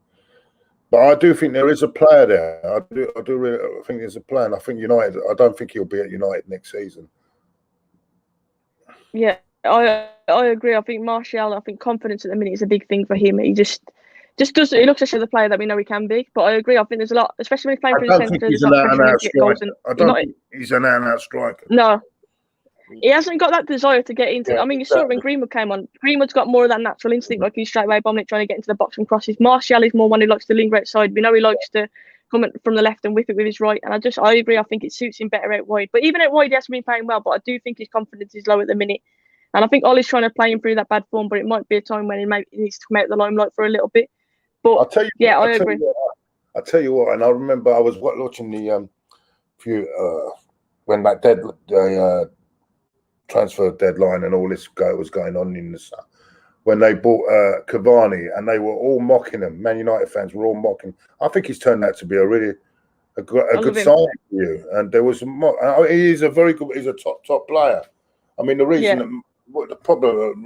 But I do think there is a player there. I do really think there's a player. And I think United. I don't think he'll be at United next season. Yeah, I agree. I think Martial. I think confidence at the minute is a big thing for him. He just does. He looks like the player that we know he can be. But I agree. I think there's a lot, especially when he's playing for the centre. There's a lot of pressure to get goals. I don't think he's an out-and-out striker. No, he hasn't got that desire to get into. I mean, you saw it when Greenwood came on. Greenwood's got more of that natural instinct, like he's straight away bombing it, trying to get into the box and crosses. Martial is more one who likes to linger outside. We know he likes to come from the left and whip it with his right. And I agree. I think it suits him better out wide. But even out wide, he hasn't been playing well. But I do think his confidence is low at the minute. And I think Ollie's trying to play him through that bad form, but it might be a time when he needs to come out of the limelight for a little bit. But I agree. I'll tell you what, and I remember I was watching the when that transfer deadline and all this was going on in the summer, when they bought Cavani, and they were all mocking him. Man United fans were all mocking. I think he's turned out to be a good sign for you. And there was he's a top player. I mean, the reason the problem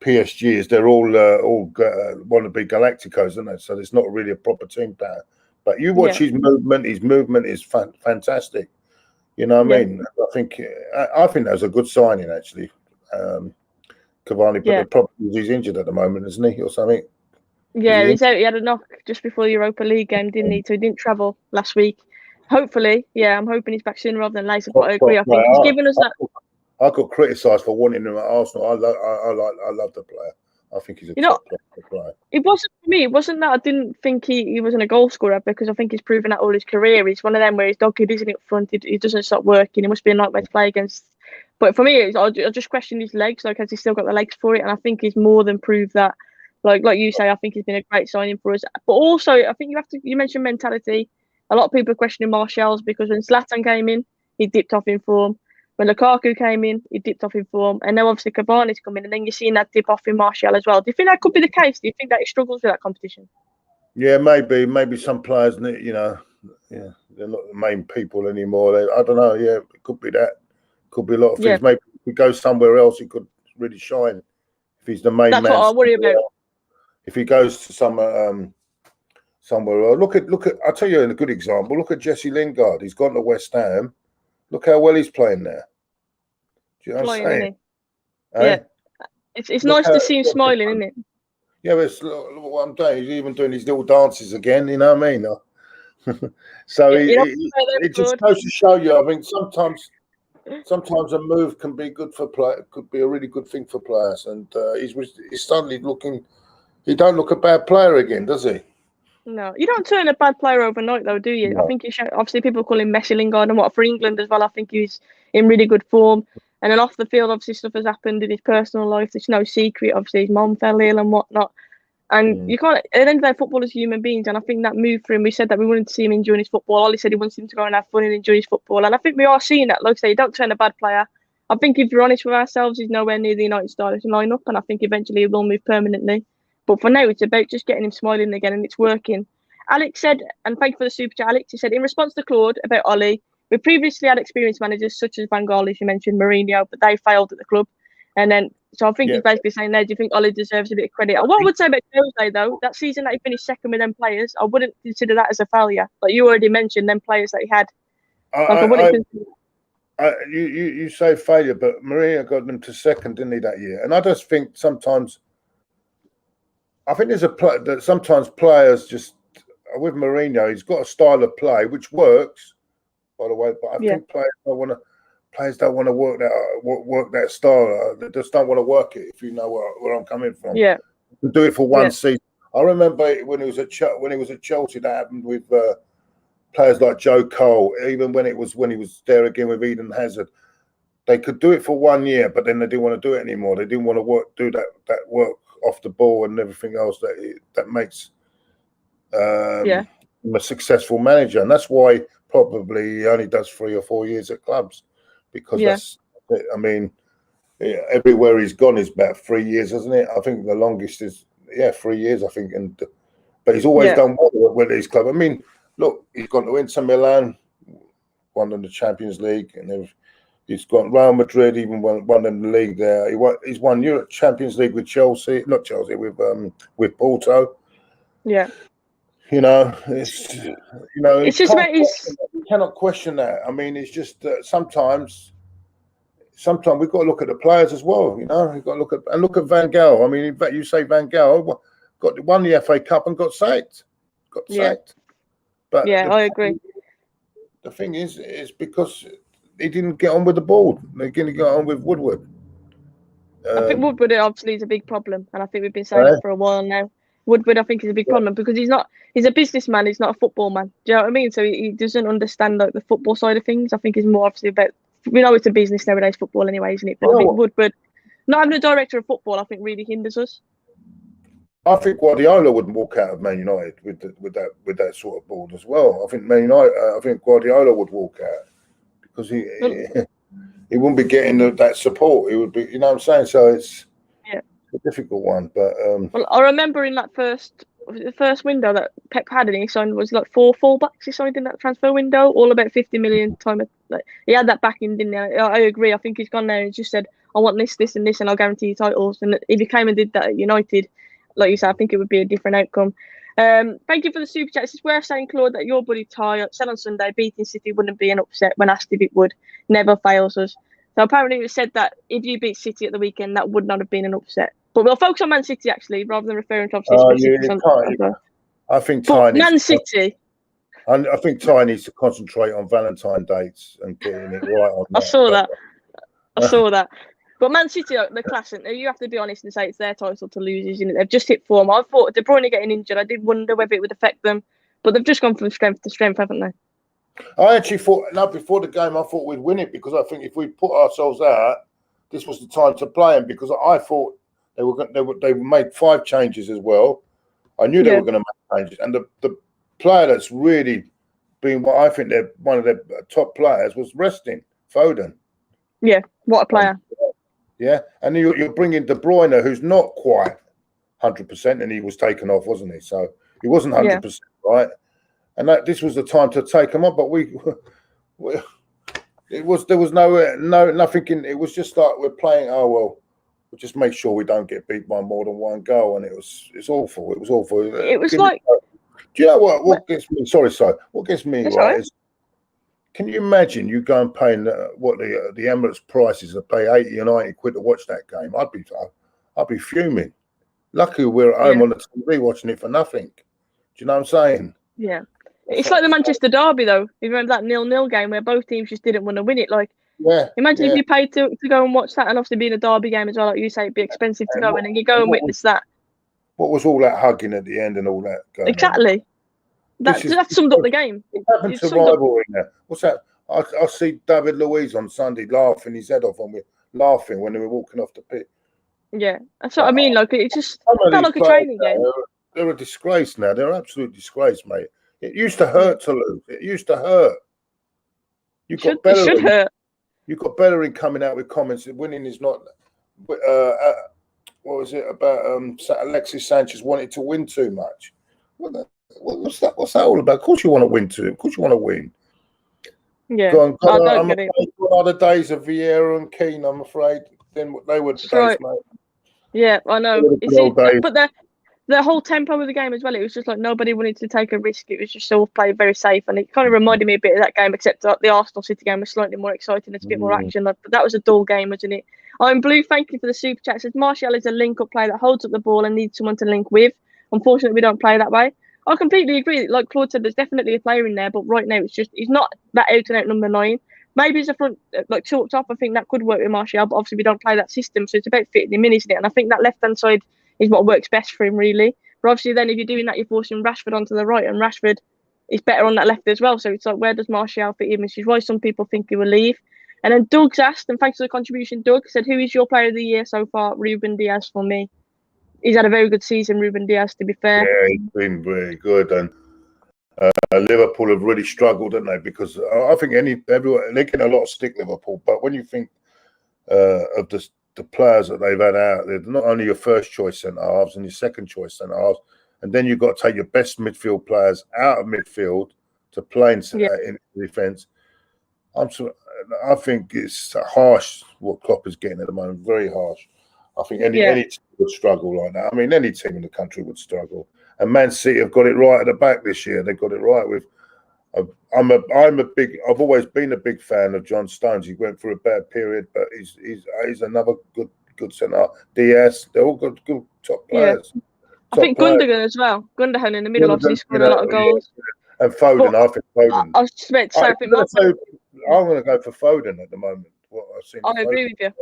PSG is they're all want to be Galacticos, aren't they? So it's not really a proper team player. But you watch his movement. His movement is fantastic. You know what I mean? I think that was a good signing, actually. Cavani, but the problem is he's injured at the moment, isn't he, or something? Yeah, he's out. He had a knock just before the Europa League game, didn't he? So he didn't travel last week. Hopefully, I'm hoping he's back sooner rather than later. But I agree. I think he's given us that. I got criticised for wanting him at Arsenal. I love the player. I think he's a top player. It wasn't for me. It wasn't that I didn't think he wasn't a goal scorer, because I think he's proven that all his career. He's one of them where he's dogged, isn't it, up front. He doesn't stop working. He must be a nightmare to play against. But for me, I just questioned his legs. Like, has he still got the legs for it? And I think he's more than proved that. Like you say, I think he's been a great signing for us. But also, I think you mentioned mentality. A lot of people are questioning Martial's, because when Zlatan came in, he dipped off in form. When Lukaku came in, he dipped off in form. And now obviously Cavani's coming, and then you're seeing that dip off in Martial as well. Do you think that could be the case? Do you think that he struggles with that competition? Yeah, maybe some players, they're not the main people anymore. I don't know. Yeah, it could be that. Could be a lot of things. Yeah. Maybe if he goes somewhere else, he could really shine. If he's the main man. That's what I worry about. If he goes to somewhere else. Look at. I'll tell you a good example. Look at Jesse Lingard. He's gone to West Ham. Look how well he's playing there. Do you know what I'm saying? Yeah. It's nice to see him smiling, isn't it? Yeah, but look what I'm doing. He's even doing his little dances again, you know what I mean? So it just goes to show you, I mean, sometimes sometimes a move can be good for play. Could be a really good thing for players. And he's suddenly looking. He don't look a bad player again, does he? No, you don't turn a bad player overnight, though, do you? I No. think obviously people call him Messi, Lingard, and what for England as well. I think he's in really good form. And then off the field, obviously stuff has happened in his personal life. It's no secret. Obviously, his mum fell ill and whatnot. And you can't. At the end of the day, football is human beings, and I think that move for him. We said that we wanted to see him enjoying his football. Ollie said he wants him to go and have fun and enjoy his football, and I think we are seeing that. Like I say, you don't turn a bad player. I think if we're honest with ourselves, he's nowhere near the United starting lineup, and I think eventually he will move permanently. But for now, it's about just getting him smiling again, and it's working. Alex said, and thank you for the super chat, Alex. He said, in response to Claude about Ollie, we previously had experienced managers such as Van Gaal, as you mentioned, Mourinho, but they failed at the club. And then, so I think he's basically saying there, do you think Ollie deserves a bit of credit? What I would say about Jose, though, that season that he finished second with them players, I wouldn't consider that as a failure. Like you already mentioned, them players that he had. You say failure, but Mourinho got them to second, didn't he, that year? And I just think sometimes, I think there's that sometimes players just, with Mourinho, he's got a style of play which works, by the way. But I think players don't want to work that style. They just don't want to work it. If you know where I'm coming from, yeah, do it for one season. I remember when he was at Chelsea, that happened with players like Joe Cole. Even when he was there again with Eden Hazard, they could do it for 1 year, but then they didn't want to do it anymore. They didn't want to do that work off the ball and everything else that makes. A successful manager, and that's why probably he only does 3 or 4 years at clubs, because everywhere he's gone is about 3 years, isn't it? I think the longest is 3 years, I think, but he's always done well with his club. I mean, look, he's gone to Inter Milan, won them the Champions League, and he's got Real Madrid, even won them the league there. He's won Europe Champions League with Chelsea, not Chelsea, with Porto. Yeah. It's just about you cannot question that. I mean, it's just that sometimes we've got to look at the players as well. You've got to look at Van Gaal. I mean, in fact, you say Van Gaal won the FA Cup and got sacked. But I agree. The thing is because he didn't get on with the board. They didn't get on with Woodward. I think Woodward obviously is a big problem, and I think we've been saying that for a while now. Woodward, I think, is a big problem because he's a businessman, he's not a football man. Do you know what I mean? So he doesn't understand the football side of things. I think he's more obviously about, we know it's a business nowadays, football anyway, isn't it? But I think Woodward, not having a director of football, I think really hinders us. I think Guardiola wouldn't walk out of Man United with that sort of board as well. I think I think Guardiola would walk out because he wouldn't be getting that support. He would be, you know what I'm saying? So it's a difficult one, but well, I remember in that first window that Pep had, and he signed was like 4 fullbacks he signed in that transfer window, all about 50 million time. He had that backing, didn't he? I agree. I think he's gone there and just said, I want this, this, and this, and I'll guarantee you titles. And if he came and did that at United, like you said, I think it would be a different outcome. Thank you for the super chat. It's worth saying, Claude, that your buddy Ty said on Sunday beating City wouldn't be an upset when asked if it would. Never fails us. So apparently it said that if you beat City at the weekend, that would not have been an upset. But we'll focus on Man City, actually, rather than referring to obviously I think Ty needs Man City. I think Ty needs to concentrate on Valentine dates and getting it right on that. I saw that. But Man City, the class, you have to be honest and say it's their title to lose, isn't it? They've just hit form. I thought De Bruyne getting injured, I did wonder whether it would affect them. But they've just gone from strength to strength, haven't they? I actually thought, before the game, I thought we'd win it because I think if we put ourselves out, this was the time to play them because I thought they made 5 changes as well. I knew they were going to make changes, and the player that's really been what I think they're one of their top players was resting Foden. Yeah, what a player. And you're bringing De Bruyne, who's not quite 100%, and he was taken off, wasn't he? So he wasn't 100%, right? And this was the time to take him up, but there was nothing in. It was just like we're playing. Oh well, we'll just make sure we don't get beat by more than 1 goal, and it's awful. It was awful. It was like. Do you know what gets me? Sorry. What gets me right is, can you imagine you go and paying what the Emirates prices to pay 80 or 90 quid to watch that game? I'd be fuming. Luckily, we're at home on the TV watching it for nothing. Do you know what I'm saying? Yeah. It's like the Manchester derby, though. You remember that 0-0 game where both teams just didn't want to win it. Like, Yeah. Imagine if you paid to go and watch that, and obviously being a derby game as well, like you say, it'd be expensive to go in, and you go and witness that. What was all that hugging at the end and all that going exactly. on? That summed up the game. What happened to rivalry now? What's that? I see David Luiz on Sunday laughing his head off on me, laughing when they were walking off the pitch. Yeah, that's what I mean. Like, it just felt like a training game. They're a disgrace now. They're an absolute disgrace, mate. It used to hurt to lose. It used to hurt. It should hurt. You got Bellerin coming out with comments that winning is not. What was it about? Alexis Sanchez wanted to win too much. What's that? What's that all about? Of course you want to win too. Of course you want to win. Yeah, I'm afraid gone are the days of Vieira and Keane. I'm afraid. Then they were the days, mate. Yeah, I know. But the whole tempo of the game as well, it was just like nobody wanted to take a risk. It was just all played very safe, and it kind of reminded me a bit of that game, except that the Arsenal City game was slightly more exciting. It's a bit more action. But that was a dull game, wasn't it? I'm Blue. Thank you for the super chat. It says Martial is a link-up player that holds up the ball and needs someone to link with. Unfortunately, we don't play that way. I completely agree. Like Claude said, there's definitely a player in there, but right now he's not that out-and-out number 9. Maybe as a front, like chalked up, I think that could work with Martial, but obviously we don't play that system, so it's about fitting him in, isn't it? And I think that left-hand side is what works best for him, really. But obviously then if you're doing that, you're forcing Rashford onto the right, and Rashford is better on that left as well. So it's like, where does Martial fit in? Which is why some people think he will leave. And then Doug's asked, and thanks for the contribution, Doug, said, who is your player of the year so far? Ruben Diaz for me. He's had a very good season, Ruben Diaz, to be fair. Yeah, he's been very good. And Liverpool have really struggled, haven't they? Because I think everyone, they get a lot of stick, Liverpool. But when you think of the players that they've had out, they're not only your first choice centre halves and your second choice centre halves, and then you've got to take your best midfield players out of midfield to play in defence. I think it's harsh what Klopp is getting at the moment. Very harsh. I think any team would struggle like that. I mean, any team in the country would struggle. And Man City have got it right at the back this year. They've got it right with. I've always been a big fan of John Stones. He went through a bad period, but he's another good centre. Diaz, they're all good top players. Yeah. I think Gundogan as well. Gundogan in the middle, obviously scored a lot of goals. Yeah. And Foden, I think Foden. I was just about to say, I'm going to go for Foden at the moment. I agree with you.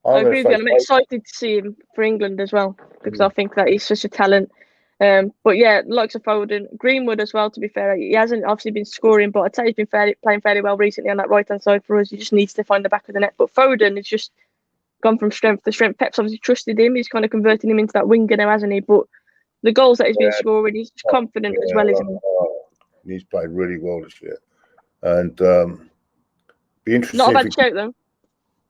I agree with you. I'm excited to see him for England as well, because I think that he's such a talent. But yeah, likes of Foden, Greenwood as well. To be fair, he hasn't obviously been scoring, but I'd say he's been playing fairly well recently on that right hand side for us. He just needs to find the back of the net. But Foden has just gone from strength to strength. Pep's obviously trusted him. He's kind of converting him into that winger now, hasn't he? But the goals that he's been scoring, he's just confident as well, isn't he? He's played really well this year, and be interesting. Not a bad shout though.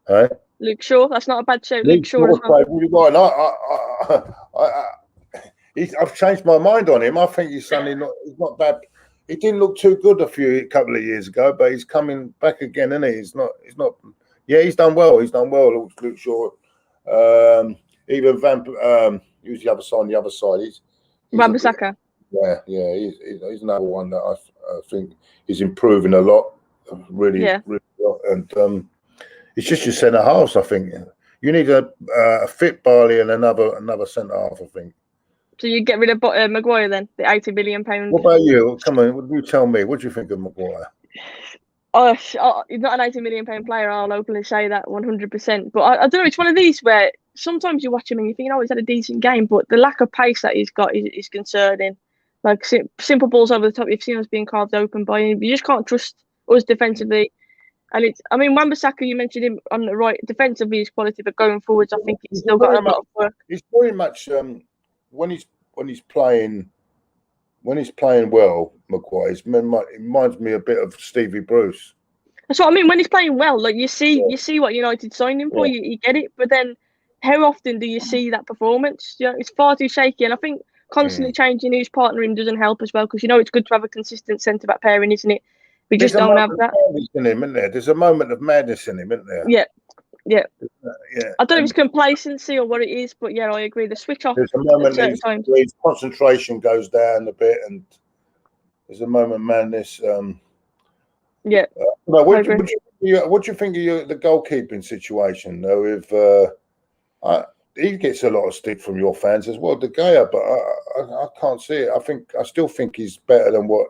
Hey? Luke Shaw, that's not a bad shout. Luke Shaw as well. Played really well. I've changed my mind on him. I think he's not bad. He didn't look too good a couple of years ago, but he's coming back again, isn't he? He's not. Yeah, he's done well. Luke Shaw. Even who's the other side? On the other side, he's Wan-Bissaka. Yeah. He's another one that I think is improving a lot. Really well. And it's just your centre halves. I think you need a fit Barley and another centre half. I think. So you get rid of Maguire then, the £80 million. What about you? Come on, you tell me. What do you think of Maguire? He's not an £80 million player. I'll openly say that 100%. But I don't know. It's one of these where sometimes you watch him and you think, he's had a decent game, but the lack of pace that he's got is concerning. Like simple balls over the top, you've seen us being carved open by him. You just can't trust us defensively. And Wan-Bissaka, you mentioned him on the right. Defensively, his quality, but going forwards, I think he's still got a lot of work. He's very much when he's playing well, Maguire. It reminds me a bit of Stevie Bruce. That's what I mean. When he's playing well, like you see what United signed him for. You get it, but then how often do you see that performance? It's far too shaky, and I think constantly changing who's partnering him doesn't help as well, because it's good to have a consistent centre back pairing, isn't it? We just don't have that. In him, isn't there? There's a moment of madness in him, isn't there? Yeah. I don't know if it's complacency or what it is, but I agree. The switch off. There's a moment where his concentration goes down a bit, and there's a moment of madness. What do you think of the goalkeeping situation? Though, he gets a lot of stick from your fans as well, De Gea, but I can't see it. I still think he's better than what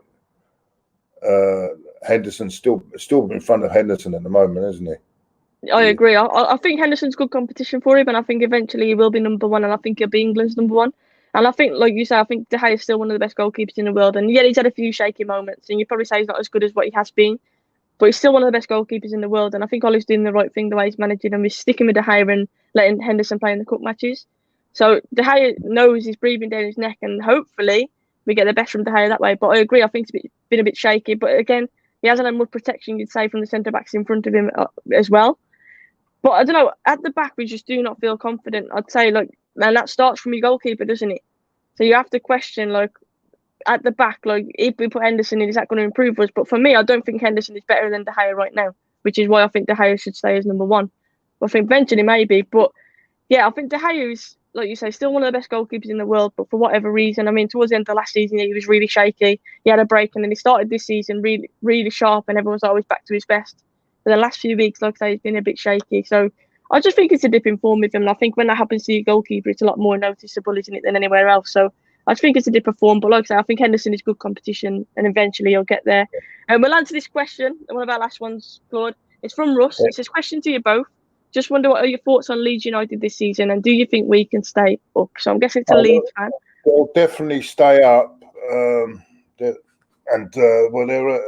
Henderson's still in front of Henderson at the moment, isn't he? I agree. I think Henderson's good competition for him, and I think eventually he will be number one, and I think he'll be England's number one. And I think, like you say, I think De Gea is still one of the best goalkeepers in the world. And yeah, he's had a few shaky moments, and you probably say he's not as good as what he has been, but he's still one of the best goalkeepers in the world. And I think Ollie's doing the right thing the way he's managing them. He's sticking with De Gea and letting Henderson play in the cup matches. So De Gea knows he's breathing down his neck, and hopefully we get the best from De Gea that way. But I agree, I think it's been a bit shaky. But again, he hasn't had much protection, you'd say, from the centre backs in front of him as well. But I don't know, at the back, we just do not feel confident. I'd say, and that starts from your goalkeeper, doesn't it? So you have to question, at the back, if we put Henderson in, is that going to improve us? But for me, I don't think Henderson is better than De Gea right now, which is why I think De Gea should stay as number one. I think eventually maybe, but yeah, I think De Gea is, like you say, still one of the best goalkeepers in the world. But for whatever reason, I mean, towards the end of last season, he was really shaky. He had a break, and then he started this season really, really sharp, and everyone's always back to his best. But the last few weeks, like I say, he's been a bit shaky. So I just think it's a dip in form with him. And I think when that happens to your goalkeeper, it's a lot more noticeable, isn't it, than anywhere else. So I just think it's a dip of form. But like I say, I think Henderson is good competition, and eventually he'll get there. And we'll answer this question, one of our last ones, Claude. It's from Russ. It says, question to you both. Just wonder, what are your thoughts on Leeds United this season, and do you think we can stay up? So I'm guessing it's a Leeds fan. They'll definitely stay up. They're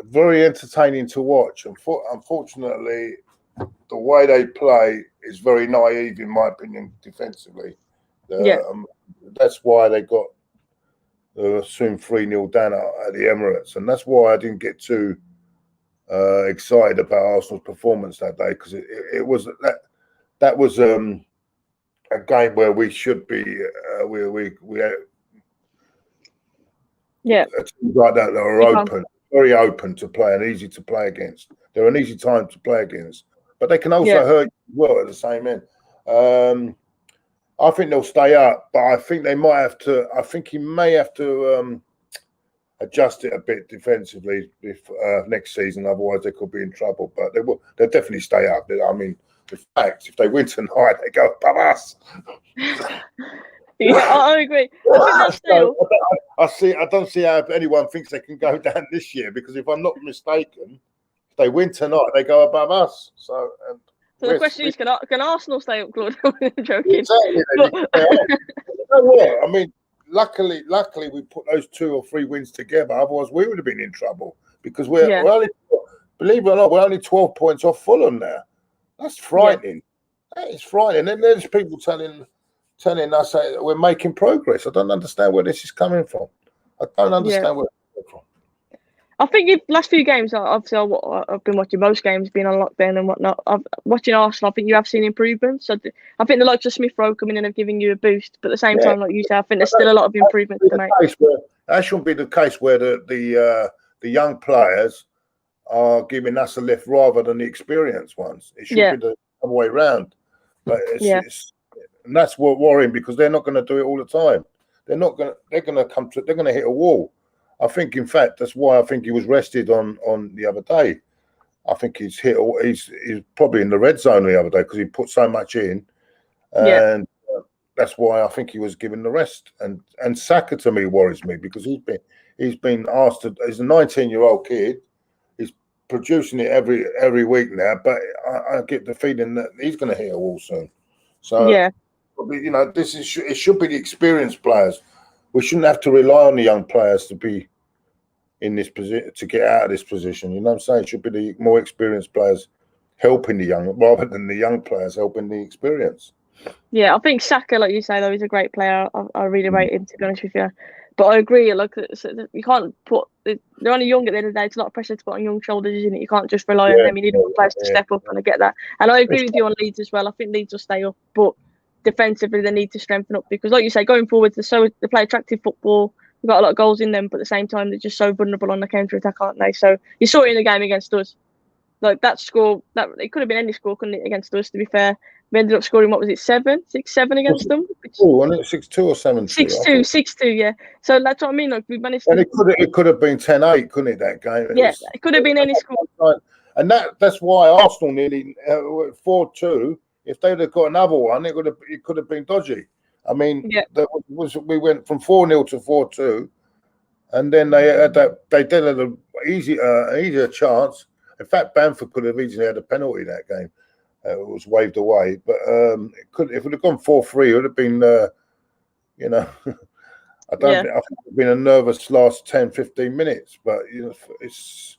very entertaining to watch. Unfortunately, the way they play is very naive, in my opinion, defensively. That's why they got soon 3-0 down at the Emirates, and that's why I didn't get too excited about Arsenal's performance that day, because it was that was a game where we should be teams like that are open, very open to play and easy to play against. They're an easy time to play against, but they can also hurt you well at the same end. I think they'll stay up, but I think they might have to. I think he may have to adjust it a bit defensively if next season. Otherwise, they could be in trouble. But they'll definitely stay up. I mean, the fact, if they win tonight, they go above us. Yeah, I agree. I don't see how anyone thinks they can go down this year, because if I'm not mistaken, if they win tonight, they go above us. So the question is, can Arsenal stay up, Claude? I'm joking. Exactly. You know what? I mean, luckily, we put those 2 or 3 wins together. Otherwise, we would have been in trouble, because we're only, believe it or not, we're only 12 points off Fulham now. That's frightening. That is frightening. And there's people telling us that we're making progress. I don't understand where this is coming from. I don't understand where it's coming from. I think the last few games, obviously, I've been watching most games, being on lockdown and whatnot. Watching Arsenal, I think you have seen improvements. So I think the likes of Smith Rowe coming in and giving you a boost, but at the same time, like you said, I think there's still a lot of improvements to make. That shouldn't be the case where the young players are giving us a lift rather than the experienced ones. It should be the other way around. But and that's what worrying, because they're not going to do it all the time. They're going to hit a wall. I think, in fact, that's why I think he was rested on the other day. I think he's probably in the red zone the other day, because he put so much in, and that's why I think he was given the rest. And Saka, to me, worries me, because he's been asked to. He's a 19-year-old kid. He's producing it every week now, but I get the feeling that he's going to hit a wall soon. So it should be the experienced players. We shouldn't have to rely on the young players to be in this position, to get out of this position. You know what I'm saying? It should be the more experienced players helping the young, rather than the young players helping the experience. Yeah, I think Saka, like you say, though, he's a great player. I really rate him, to be honest with you. But I agree, you can't put. They're only young at the end of the day. It's a lot of pressure to put on young shoulders, isn't it? You can't just rely on them. You need other players to step up, and I get that. And I agree with you on Leeds as well. I think Leeds will stay up, but defensively they need to strengthen up, because, like you say, going forward, they play attractive football. We've got a lot of goals in them, but at the same time, they're just so vulnerable on the counter attack, aren't they? So you saw it in the game against us. Like that score, it could have been any score, couldn't it, against us? To be fair, we ended up scoring, what was it, 6-7 against them? 6-2 or 7-2? 6-2, yeah. So that's what I mean. Like, we managed. And it could have been 10-8, couldn't it? That game. It could have been any score. And that's why Arsenal nearly 4-2. If they'd have got another one, it could have been dodgy. I mean, we went from 4-0 to 4-2, and then they had that. They did have an easier chance. In fact, Bamford could have easily had a penalty that game. It was waved away, but it could. If it would have gone 4-3, it would have been, you know, I think it would have been a nervous last 10, 15 minutes. But you know, it's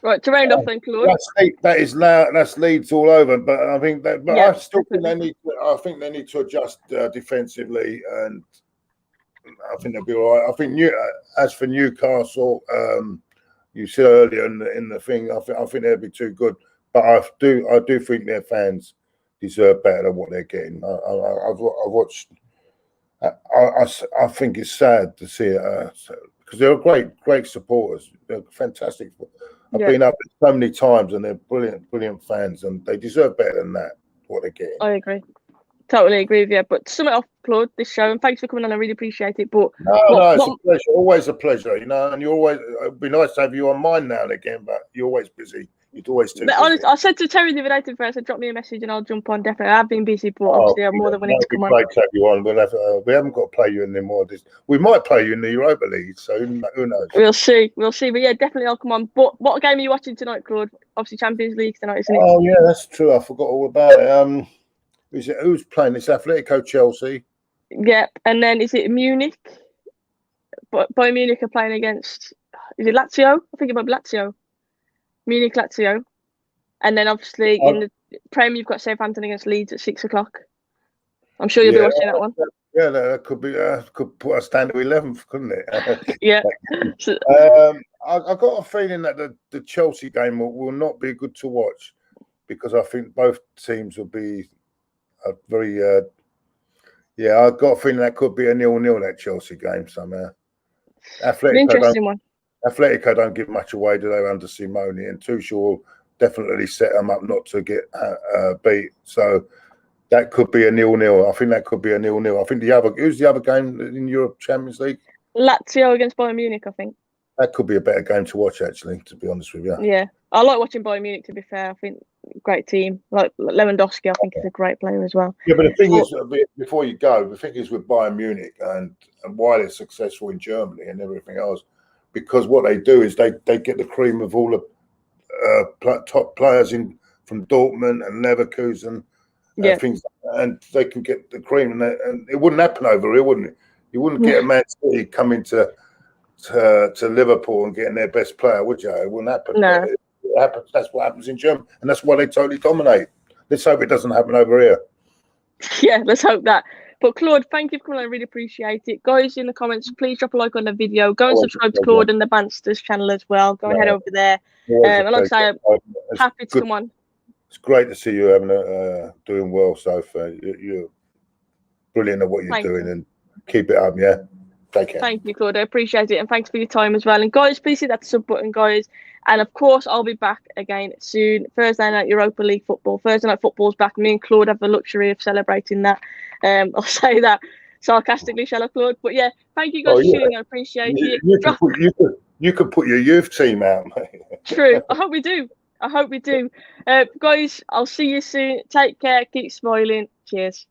right to round off then, Claude. That's Leeds all over. But I think that. But I still think they need. I think they need to adjust defensively, and I think they'll be all right. I think as for Newcastle, you said earlier in the thing, I think they'll be too good. But I do think their fans deserve better than what they're getting. I've watched. I think it's sad to see it because they're great supporters. They're fantastic. I've been up so many times, and they're brilliant fans, and they deserve better than that. What they're getting. I agree. Totally agree with you. But to sum it off, Claude, this show, and thanks for coming on. I really appreciate it. But it's a pleasure. Always a pleasure. You know, and it'd be nice to have you on mine now and again, but you're always busy. You're always too busy. Honest, I said to Terry the other day, I said, drop me a message and I'll jump on. Definitely, I've been busy, but obviously I'm more than willing to come on. Great to have you on. We haven't got to play you anymore. We might play you in the Europa League, so who knows? We'll see. But yeah, definitely I'll come on. But what game are you watching tonight, Claude? Obviously Champions League tonight, isn't it? Oh yeah, that's true. I forgot all about it. Who's playing? It's Atletico Chelsea. Yep, and then is it Munich? Bayern Munich are playing against. Is it Lazio? I think it might be Lazio. Munich, Lazio, and then obviously in the Prem you've got Southampton against Leeds at 6 o'clock. I'm sure you'll be watching that one. Yeah, that could be. Could put us down to 11th, couldn't it? Yeah. I got a feeling that the Chelsea game will not be good to watch because I think both teams will be. Very, I've got a feeling that could be a 0-0 that Chelsea game somehow. Atletico don't give much away, do they, under Simone, and Tuchel will definitely set them up not to get beat. So that could be a 0-0. I think that could be a 0-0. I think who's the other game in Europe Champions League? Lazio against Bayern Munich, I think. That could be a better game to watch, actually, to be honest with you. Yeah, I like watching Bayern Munich, to be fair. I think great team. Like Lewandowski, I think is a great player as well. Yeah, but the thing is, before you go, the thing is with Bayern Munich and why they're successful in Germany and everything else, because what they do is they get the cream of all the top players from Dortmund and Leverkusen and things, and they can get the cream, and it wouldn't happen over here, wouldn't it? You wouldn't get a Man City coming to Liverpool and getting their best player, would you? It wouldn't happen. No. It happens. That's what happens in Germany, and that's why they totally dominate. Let's hope it doesn't happen over here. Yeah, let's hope that. But Claude, thank you for coming. I really appreciate it. Guys, in the comments, please drop a like on the video. Go and subscribe to Claude and the Bansters channel as well. Go and head over there. And like I say, I'm happy to come on. It's great to see you doing well, Soph. You're brilliant at what you're doing, and keep it up, yeah? Take care. Thank you, Claude. I appreciate it. And thanks for your time as well. And guys, please hit that sub button, guys. And of course, I'll be back again soon. Thursday night Europa League football. Thursday night football's back. Me and Claude have the luxury of celebrating that. I'll say that sarcastically, shall I, Claude? But yeah, thank you guys for tuning in. I appreciate it. You could put your youth team out, mate. True. I hope we do. Guys, I'll see you soon. Take care. Keep smiling. Cheers.